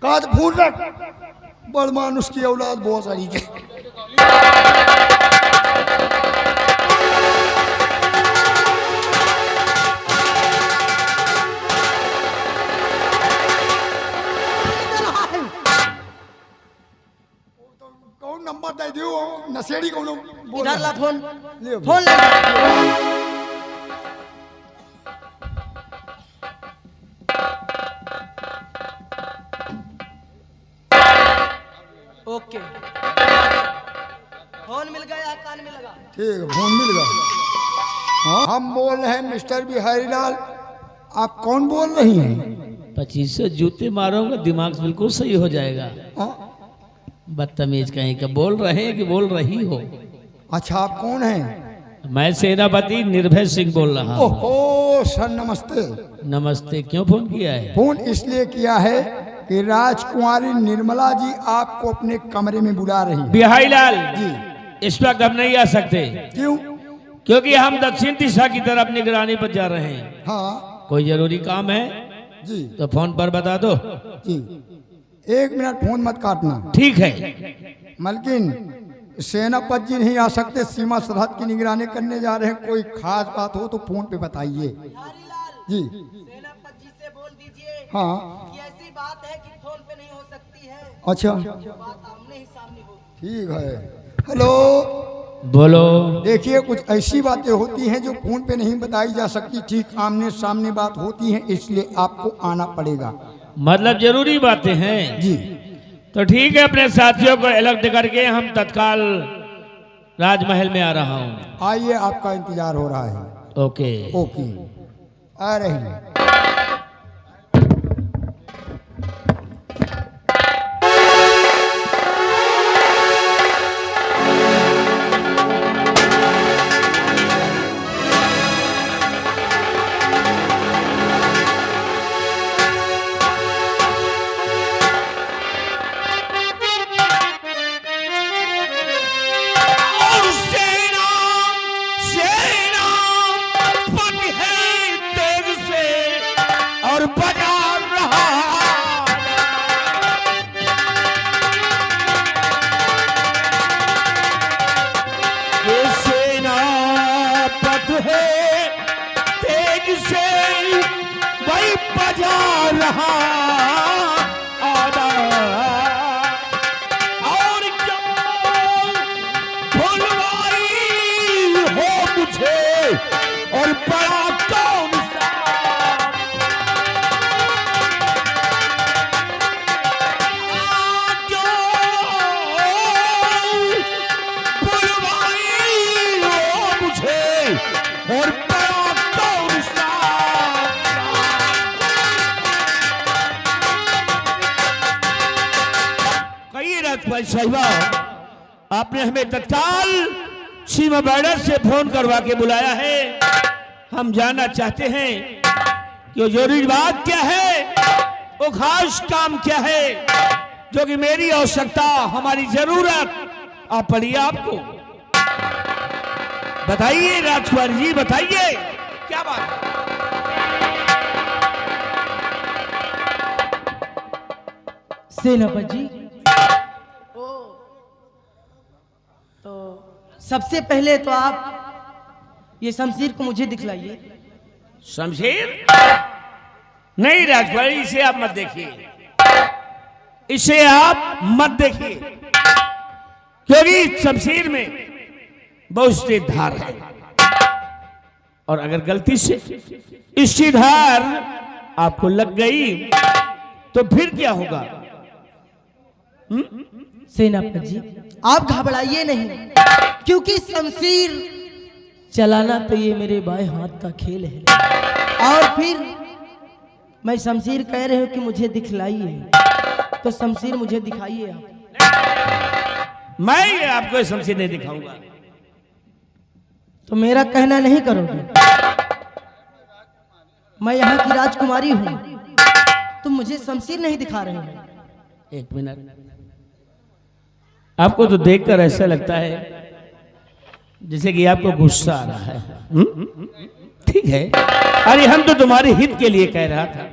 S1: काज फोन रख। बड़ मानुष की औलाद बहुत सारी के। कौन नंबर दे दियो? नशेड़ी कौन बोल
S4: इधर ला फोन।
S1: ले
S4: फोन ले। ओके, फोन मिल गया, कान में लगा।
S1: ठीक है, फोन मिल गया। हाँ, हम बोल रहे हैं मिस्टर बिहारी लाल। आप कौन बोल रही हैं?
S2: 25 से जूते मारूंगा, दिमाग बिल्कुल सही हो जाएगा।
S1: हाँ?
S2: बदतमीज कहीं का। बोल रहे हैं कि बोल रही हो?
S1: अच्छा, आप कौन हैं?
S2: मैं सेनापति निर्भय सिंह बोल रहा हूँ।
S1: ओहो सर, नमस्ते।
S2: नमस्ते। क्यों फोन किया है?
S1: फोन इसलिए किया है कि राजकुमारी निर्मला जी आपको अपने कमरे में बुला रही है।
S2: बिहारी लाल
S1: जी।
S2: इस वक्त हम नहीं आ सकते,
S1: क्यों?
S2: क्योंकि हम दक्षिण दिशा की तरफ निगरानी पर जा रहे हैं।
S1: हाँ
S2: कोई जरूरी काम है
S1: जी
S2: तो फोन पर बता दो।
S1: जी। 1 मिनट, फोन मत काटना।
S2: ठीक है।
S1: मलकिन, सेनापति जी नहीं आ सकते, सीमा सरहद की निगरानी करने जा रहे हैं। कोई खास बात हो तो फोन पे बताइए।
S4: बिहारी लाल
S1: जी।
S4: सेनापति जी से बोल दीजिए
S1: हाँ
S4: कि ऐसी बात है कि फोन पे नहीं हो सकती है,
S1: अच्छा,
S4: बात आमने ही सामने हो।
S1: ठीक है। हेलो,
S2: बोलो।
S1: देखिए, कुछ ऐसी बातें होती हैं जो फोन पे नहीं बताई जा सकती, ठीक आमने सामने बात होती है, इसलिए आपको आना पड़ेगा।
S2: मतलब जरूरी बातें हैं
S1: जी।
S2: तो ठीक है, अपने साथियों को अलग करके हम तत्काल राजमहल में आ रहा हूँ।
S1: आइए, आपका इंतजार हो रहा है।
S2: ओके।
S1: ओके, आ रही हैं।
S3: और सेना सेना पट है तेग से और बजा रहा ये सेना पट है तेग से वही बजा रहा आदा राजकुमारी साहिबा, आपने हमें तत्काल सीमा बॉर्डर से फोन करवा के बुलाया है। हम जानना चाहते हैं कि वो जरूरी बात क्या है, वो खास काम क्या है जो कि मेरी आवश्यकता, हमारी जरूरत आप पड़ी आपको। बताइए राजकुमारी जी, बताइए क्या बात है।
S4: सेनापति जी, तो सबसे पहले तो आप ये शमशीर को मुझे दिखलाइए।
S3: शमशीर? नहीं राजकुमारी, इसे आप मत देखिए, इसे आप मत देखिए, क्योंकि शमशीर में बहुत तेज धार है और अगर गलती से इसकी धार आपको लग गई तो फिर क्या होगा?
S4: सेनापति जी, आप घबराइए नहीं, क्योंकि शमशीर चलाना तो ये मेरे बाएं हाथ का खेल है। और फिर मैं शमशीर कह रहे हूं कि मुझे दिखलाइए, तो शमशीर मुझे दिखाइए आप।
S3: मैं ये आपको शमशीर नहीं दिखाऊंगा।
S4: तो मेरा कहना नहीं करोगे? मैं यहाँ की राजकुमारी हूँ, तुम मुझे शमशीर नहीं दिखा रहे हो।
S3: एक मिनट, आपको तो देखकर ऐसा लगता है जैसे कि आपको गुस्सा आ रहा है। ठीक है, अरे हम तो तुम्हारे हित के लिए कह रहा था,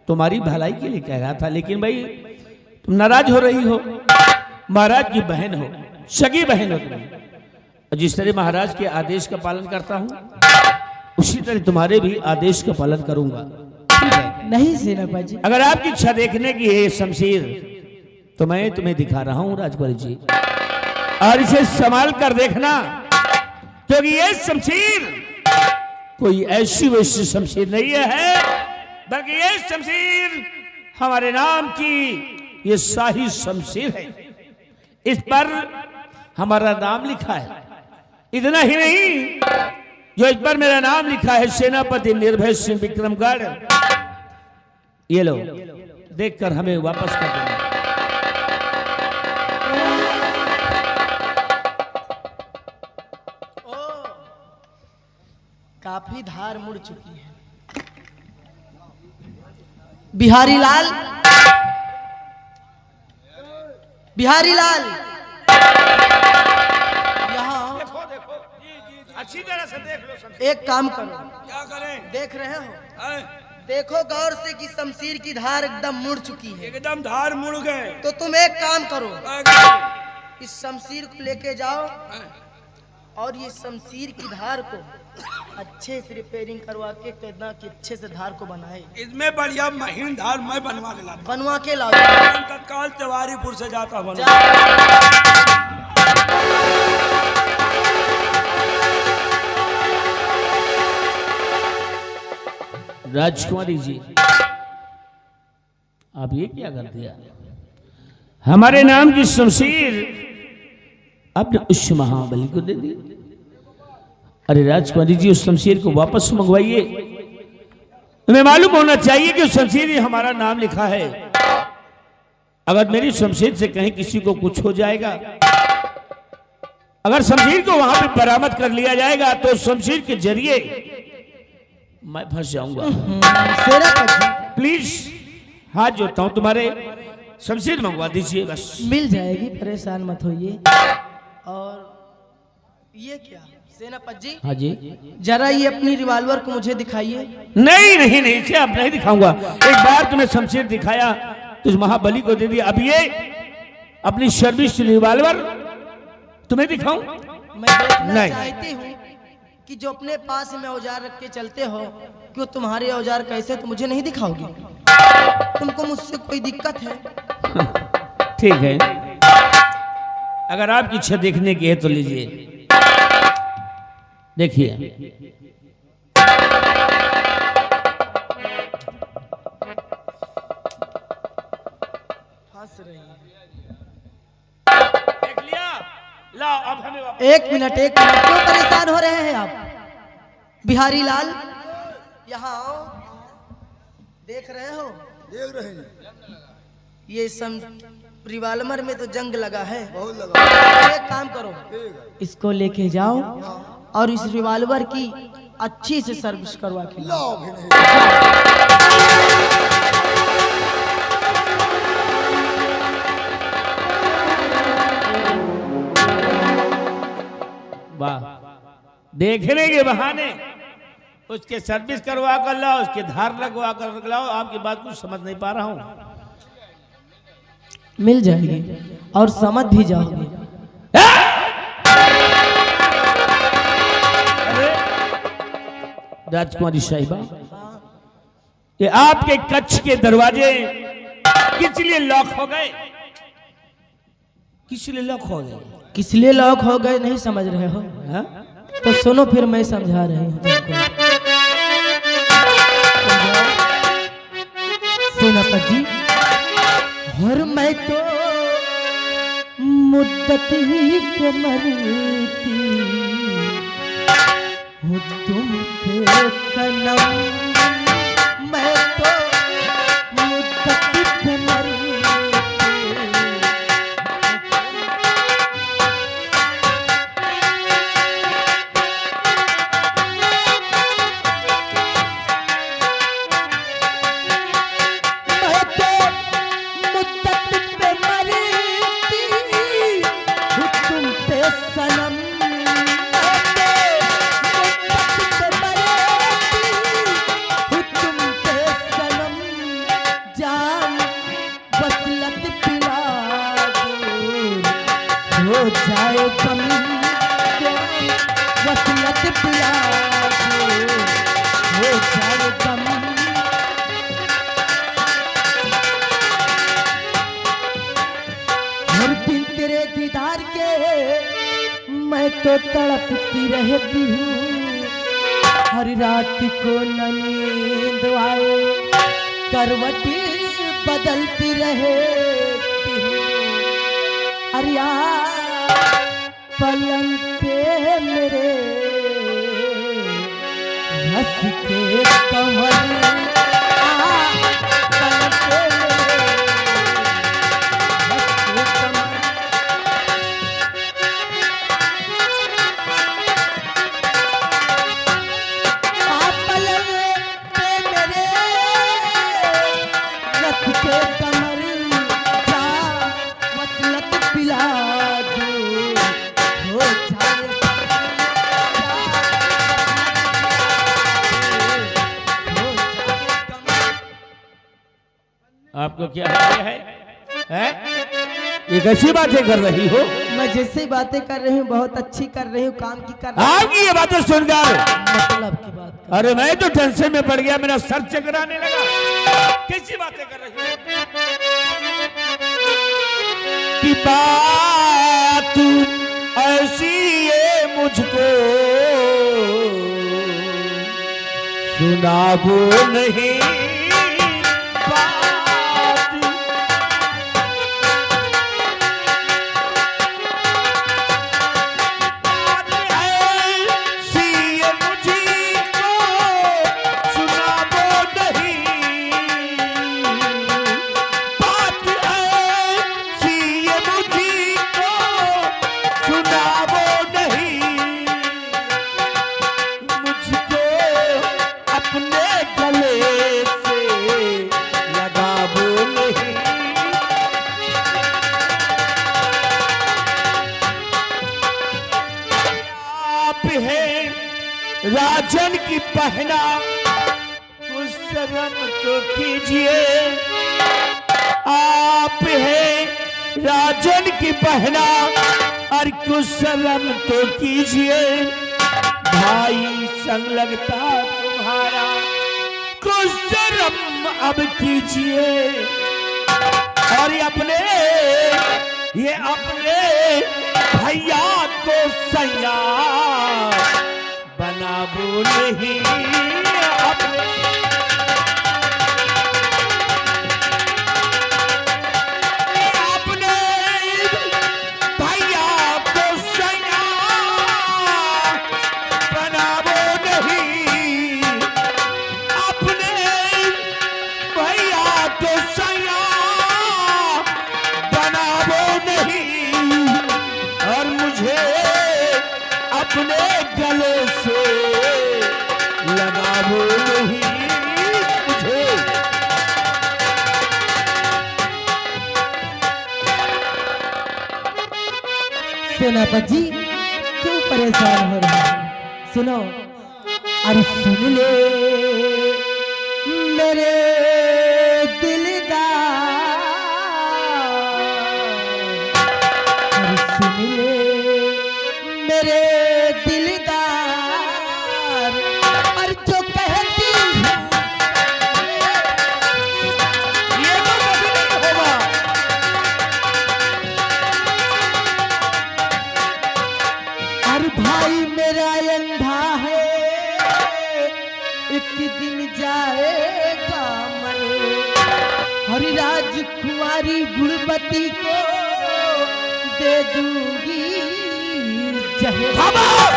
S3: तुम्हारी भलाई के लिए कह रहा था, लेकिन भाई तुम नाराज हो रही हो। महाराज की बहन हो, सगी बहन हो तुम। जिस तरह महाराज के आदेश का पालन करता हूं, उसी तरह तुम्हारे भी आदेश का पालन करूंगा। ठीक है?
S4: नहीं सेनापति जी,
S3: अगर आपकी इच्छा देखने की है शमशीर, तो मैं तुम्हें दिखा रहा हूं राजकुमारी जी, और इसे संभाल कर देखना, क्योंकि ये शमशीर कोई ऐसी वैसी शमशीर नहीं है, बल्कि ये शमशीर हमारे नाम की ये शाही शमशीर है। इस पर हमारा नाम लिखा है। इतना ही नहीं, जो इस पर मेरा नाम लिखा है, सेनापति निर्भय सिंह विक्रमगढ़। ये लो, देखकर हमें वापस कर देना।
S4: काफी धार मुड़ चुकी है। बिहारी लाल, बिहारी लाल, यहाँ
S3: अच्छी तरह से देख लो।
S4: एक काम करो।
S3: क्या करें?
S4: देख रहे हो? देखो गौर से कि शमशीर की धार एकदम मुड़ चुकी है।
S3: एकदम धार मुड़ गए।
S4: तो तुम एक काम करो, इस शमशीर को लेके जाओ और ये शमशीर की धार को अच्छे से रिपेयरिंग करवा के कहना कि अच्छे से धार को बनाए।
S2: इसमें बढ़िया महीन धार मैं बनवा के लाता
S4: बनवा के लाओ।
S2: तत्काल तिवारीपुर से जाता हूँ।
S3: राजकुमारी जी, आप ये क्या कर दिया? हमारे नाम की शमशीर आपने उस महाबली को दे दी। अरे राजकुमारी जी, उस शमशीर को वापस मंगवाइए। तुम्हें मालूम होना चाहिए कि उस शमशीर में हमारा नाम लिखा है। अगर मेरी शमशीर से कहीं किसी को कुछ हो जाएगा, अगर शमशीर को वहां पे बरामद कर लिया जाएगा, तो शमशीर के जरिए मैं फंस जाऊंगा। प्लीज हाथ जोड़ता हूं तुम्हारे, शमशीर मंगवा दीजिए बस।
S4: मिल जाएगी, परेशान मत होइए। और ये क्या सेनापति जी?
S3: हाँ जी।
S4: जरा ये अपनी रिवॉल्वर को मुझे दिखाइए।
S3: नहीं नहीं नहीं, इसे अब नहीं दिखाऊंगा। एक बार तुम्हें शमशीर दिखाया तो उस महाबली को दे दिया। अब ये अपनी सर्विस रिवॉल्वर तुम्हें दिखाऊं?
S4: मैं देखना
S3: नहीं।
S4: चाहती हूँ कि जो अपने पास में औजार रख के चलते हो, कि वो तुम्हारे औजार कैसे, तो मुझे नहीं दिखाओगी? तुमको मुझसे कोई दिक्कत है?
S3: ठीक है, अगर आपकी इच्छा देखने की है तो लीजिए, देखिए।
S4: हंस रही है।
S3: देख लिया? लाओ, अब हमें वापस।
S4: एक मिनट, क्यों परेशान हो रहे हैं आप? बिहारी लाल, यहाँ आओ। देख रहे हो?
S1: देख रहे हैं।
S4: ये रिवाल्वर में तो जंग लगा है।
S1: बहुत लगा।
S4: एक काम करो, इसको लेके जाओ और इस रिवाल्वर की अच्छी से सर्विस करवा के लाओ।
S1: लाओ भी नहीं।
S2: वाह, देखने के बहाने उसके सर्विस करवा कर लाओ, उसके धार लगवा कर लाओ। आपकी बात कुछ समझ नहीं पा रहा हूँ।
S4: मिल जाएगी और समझ भी जाओगे।
S2: अरे राजकुमारी साहिबा, ये आपके कक्ष के दरवाजे किस लिए लॉक हो गए? किस लिए लॉक हो गए?
S4: किस लिए लॉक हो गए नहीं समझ रहे हो?
S2: हाँ?
S4: तो सुनो फिर मैं समझा रही हूँ तुमको। सेनापति जी, और मैं तो मुद्दत ही के मरती हूँ तुम पे सनम, मैं तो मुद्दत पे मरती। मैं तो तड़पती रहती हूँ, हर रात को न नींद आए, करवटी बदलती रहती हूँ। अरे यार पलंग पे मेरे हंस के कमर, पलंग पे मेरे हंस के कमर।
S2: आपको क्या हो गया है? ये कैसी बातें कर रही हो?
S4: मैं जैसे बातें कर रही हूँ बहुत अच्छी कर रही हूँ, काम की कर रही हूँ।
S2: आपकी ये बातें सुनकर
S4: मतलब की बात कर।
S2: अरे मैं तो टेंशन में पड़ गया, मेरा सर चकराने लगा। कैसी बातें कर रही हो? कि बात ऐसी है मुझको सुनाबो नहीं, राजन की पहना कुछ शर्म तो कीजिए। आप है राजन की पहना और कुछ शर्म तो कीजिए। भाई संग लगता तुम्हारा कुछ शर्म अब कीजिए। और ये अपने भैया को सैया बनाबो नहीं, अपने भैया को सैया बनाबो नहीं, अपने भैया को सैया
S4: सेनापति जी क्यों परेशान हो रहे हैं? सुनो, अरे सुन ले मेरे दिलदार, अरे सुन ले मेरे दिलदार, और जो कहती हूँ
S3: ये तो कभी नहीं होगा।
S4: और भाई मेरा अंधा है, एक दिन जाएगा मर, हरि राजकुमारी गुणवती को दे दूंगी जहर।
S3: खामोश!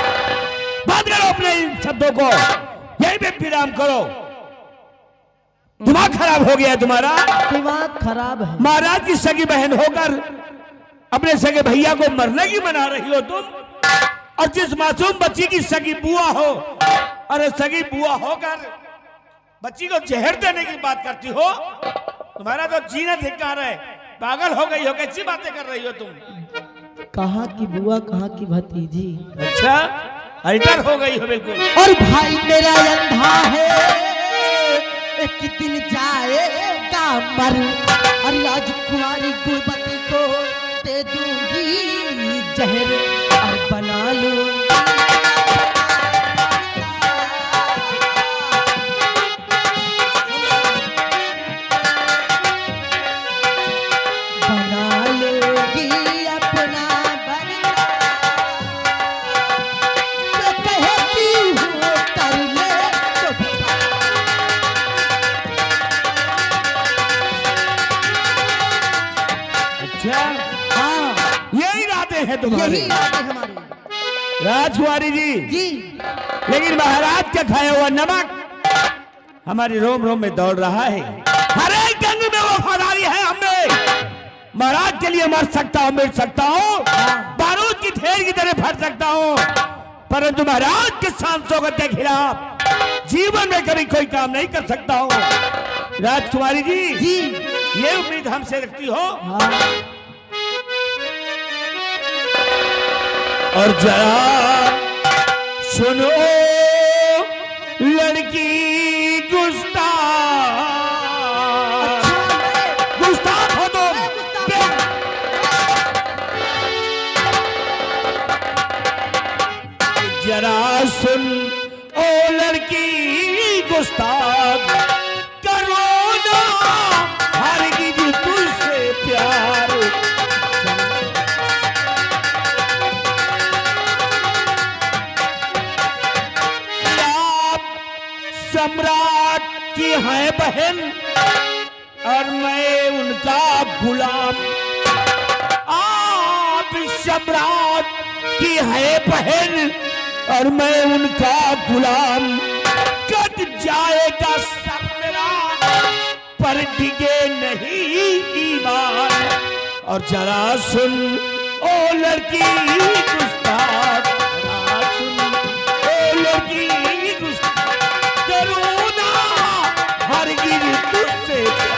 S3: बंद करो अपने इन शब्दों को, यही पे विराम करो। दिमाग खराब हो गया है तुम्हारा।
S4: दिमाग खराब है।
S3: महाराज की सगी बहन होकर अपने सगे भैया को मरने की मना रही हो तुम, और जिस मासूम बच्ची की सगी बुआ हो, अरे सगी बुआ होकर बच्ची को जहर देने की बात करती हो। तुम्हारा तो जीना धिक्कार है, पागल हो गई हो, कैसी बातें कर रही हो तुम?
S4: कहाँ की बुआ कहाँ की भतीजी।
S3: अच्छा, अल्टर हो गई हो बिल्कुल।
S4: और भाई मेरा अंधा है, एक दिन जाएगा मर, और राजकुमारी गुणवती को दे दूंगी जहर, और बना लूंगी बना लूंगी अपना बना, जो कहती हूँ कर ले तो बता।
S3: अच्छा,
S4: हाँ,
S3: यही इरादे हैं तुम्हारे?
S4: यही बात है हमारी।
S3: राजकुमारी जी,
S4: जी
S3: लेकिन महाराज का खाया हुआ नमक हमारी रोम रोम में दौड़ रहा है। हर एक जंग में वफादारी है हमें। महाराज के लिए मर सकता हूँ, मिट सकता हूँ, बारूद की ढेर की तरह फट सकता हूँ, परंतु महाराज के सांसों के खिलाफ जीवन में कभी कोई काम नहीं कर सकता हूँ। राजकुमारी जी,
S4: जी
S3: ये उम्मीद हमसे रखती हो?
S4: हाँ।
S3: और जरा सुनो लड़की गुस्ताख, गुस्ताख हो तुम। जरा सुन ओ लड़की गुस्ताख, करो ना हरगिज तुझसे प्यार। सम्राट की है बहन और मैं उनका गुलाम। आप सम्राट की है बहन और मैं उनका गुलाम। कट जाएगा सर मेरा पर डिगे नहीं ईमान। और जरा सुन ओ लड़की गुस्ताख, जरा सुन ओ लड़की गुस्ताख, करूना हरगिज तुझसे प्यार।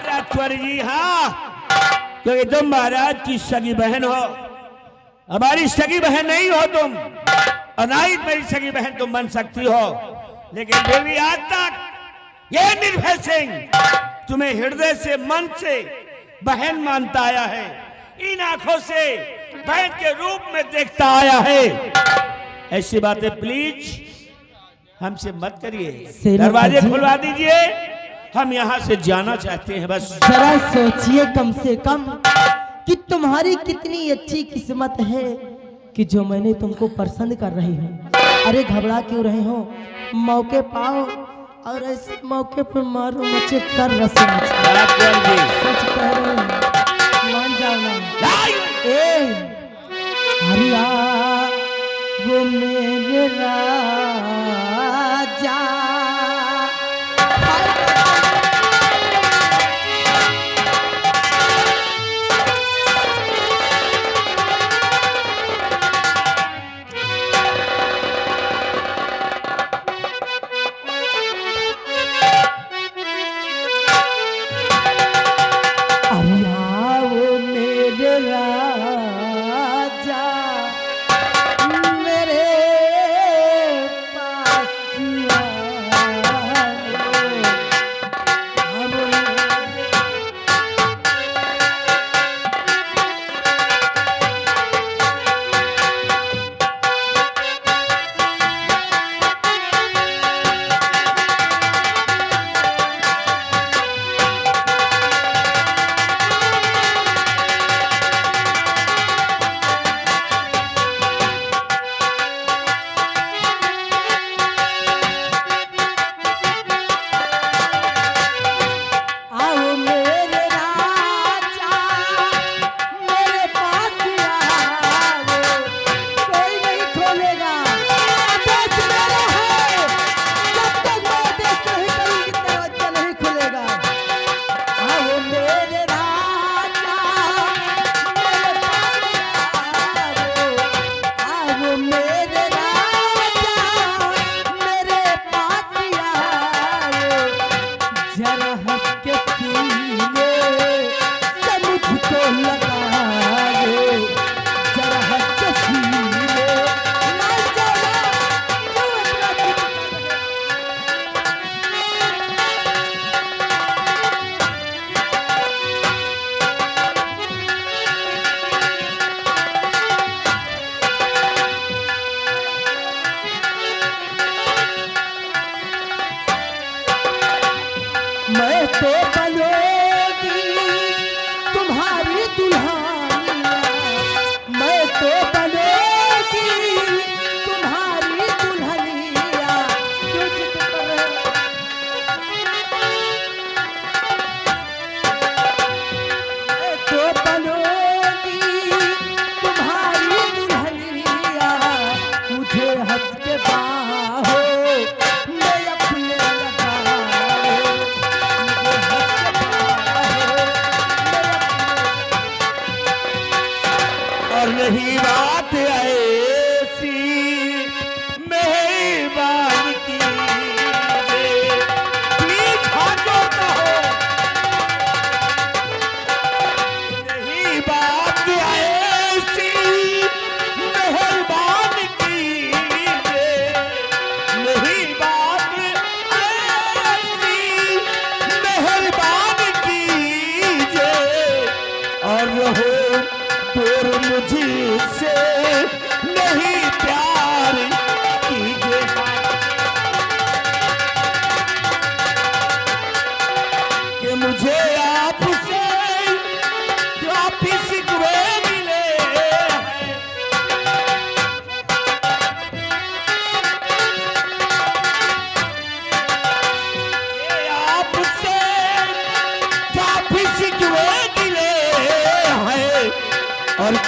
S3: राजकुमारी जी, हाँ, क्योंकि तुम महाराज की सगी बहन हो, हमारी सगी बहन नहीं हो तुम, और ना ही मेरी सगी बहन तुम बन सकती हो। लेकिन फिर भी आज तक ये निर्भय सिंह तुम्हें हृदय से, मन से बहन मानता आया है, इन आंखों से बहन के रूप में देखता आया है। ऐसी बातें प्लीज हमसे मत करिए, दरवाजे खुलवा दीजिए, हम यहाँ से जाना चाहते हैं बस।
S4: जरा सोचिए कम से कम कि तुम्हारी कितनी अच्छी किस्मत है कि जो मैंने तुमको पसंद कर रही हूँ। अरे घबरा क्यों रहे हो, मौके पाओ और ऐसे मौके पर मारो मचे कर रसे मचे। सच कह रहे हो, मान जाओ ना। ए हरिया वो मेरे राजा,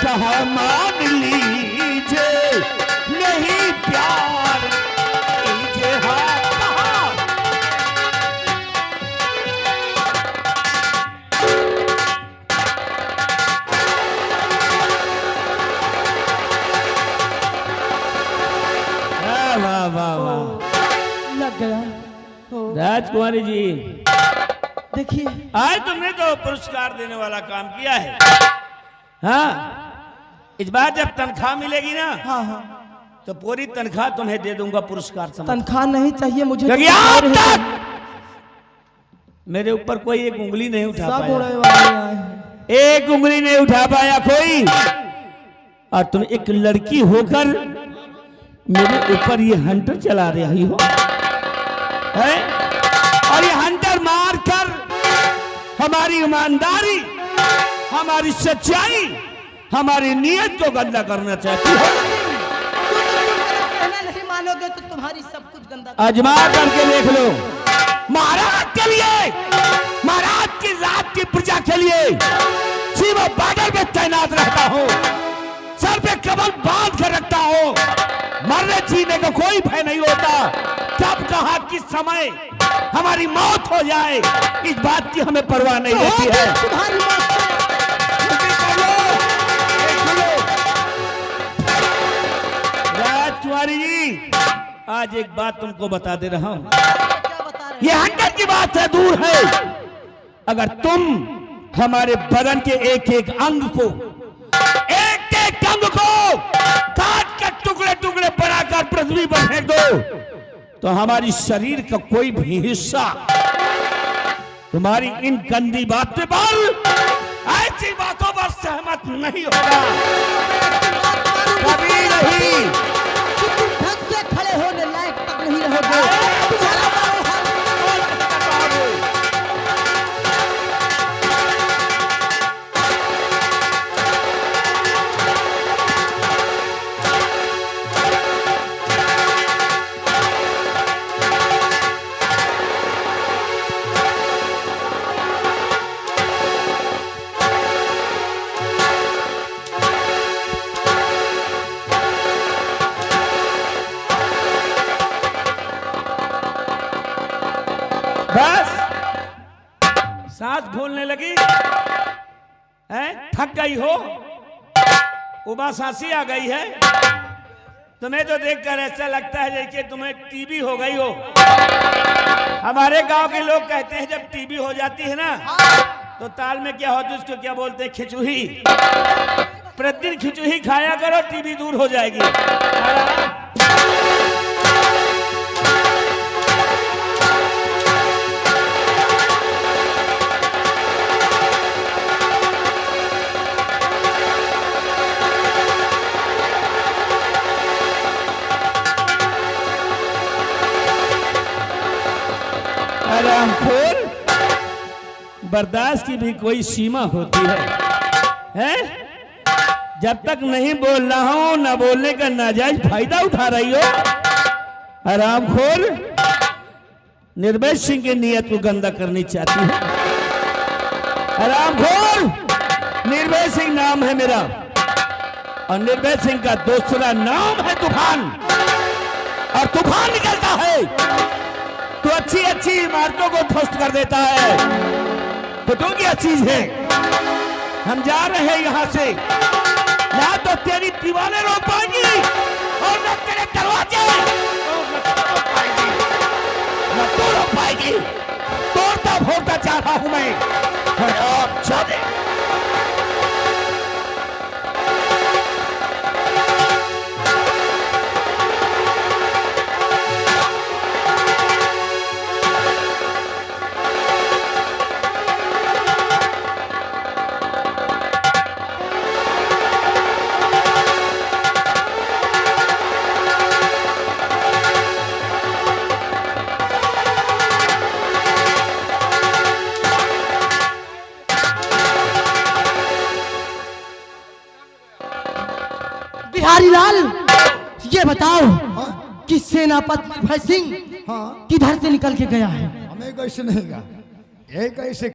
S3: कहा मान लीजिए नहीं प्यार कीजिए, हाँ कहा। वाह वाह वाह,
S4: लग गया। ओ,
S2: राजकुमारी जी,
S4: देखिए
S2: आज तुमने तो पुरस्कार देने वाला काम किया है। हाँ, इस बार जब तनख्वाह मिलेगी ना,
S4: हाँ हाँ,
S2: तो पूरी तनख्वाह तुम्हें दे दूंगा पुरस्कार समझ।
S4: तनख्वाह नहीं चाहिए मुझे,
S2: क्योंकि
S4: तो
S2: आज
S4: और है।
S2: तक मेरे ऊपर कोई एक उंगली नहीं उठा
S4: सब
S2: पाया,
S4: उड़े वाले आए हैं।
S2: एक उंगली नहीं उठा पाया कोई, और तुम एक लड़की होकर मेरे ऊपर ये हंटर चला रही हो है? और ये हंटर मारकर हमारी ईमानदारी, हमारी सच्चाई, हमारी नीयत को गंदा करना चाहती हो।
S4: कहना नहीं मानोगे तो तुम्हारी सब कुछ गंदा।
S2: आजमा करके देख लो। महाराज के लिए, महाराज की रात की प्रजा के लिए सीमा बॉर्डर में तैनात रहता हूँ, सर पे कमल बांध कर रखता हूँ, मरने जीने का कोई भय नहीं होता। कब कहाँ किस समय हमारी मौत हो जाए इस बात की हमें परवाह नहीं रहती है।
S4: तुम्हारी मौत से
S2: राजकुमारी जी, आज एक बात तुमको बता दे रहा हूँ।
S4: क्या बता रहे
S2: ये हंटर की बात से दूर है। अगर तुम हमारे बदन के एक एक अंग को काट कर टुकड़े टुकड़े बनाकर पृथ्वी पर फेंक दो, तो हमारी शरीर का कोई भी हिस्सा तुम्हारी इन गंदी बातों पर, ऐसी बातों पर सहमत नहीं होगा, कभी नहीं।
S4: कि तुम ढंग से खड़े होने लायक तक नहीं रहोगे। तुम्हारा बाल हाथ-
S2: बस सांस फूलने लगी है, थक गई हो, उबा सांसी आ गई है। तुम्हें तो देखकर ऐसा लगता है जैसे तुम्हें टीबी हो गई हो। हमारे गांव के लोग कहते हैं जब टीबी हो जाती है ना, तो ताल में क्या होती है, उसको क्या बोलते हैं, खिचुही। प्रतिदिन खिचुही खाया करो, टीबी दूर हो जाएगी। आरामखोर, बर्दाश्त की भी कोई सीमा होती है? जब तक नहीं बोल रहा हूं, न बोलने का नाजायज फायदा उठा रही हो। आरामखोर, निर्भय सिंह की नीयत को गंदा करनी चाहती है। आरामखोर, निर्भय सिंह नाम है मेरा, और निर्भय सिंह का दूसरा नाम है तूफान, और तूफान निकलता है तो अच्छी अच्छी इमारतों को ध्वस्त कर देता है। तो तुम क्या चीज है? हम जा रहे हैं यहाँ से, ना तो तेरी दीवारें रोक पाएंगी और न तेरे दरवाजे, न तू रोक पाएगी। तोड़ता फोड़ता जा रहा हूं मैं। चले
S4: बिहारी लाल, ये बताओ कि सेनापति निर्भय सिंह
S1: हाँ,
S4: किधर से निकल के गया है?
S1: हमें कैसे नहीं गा, ये कैसे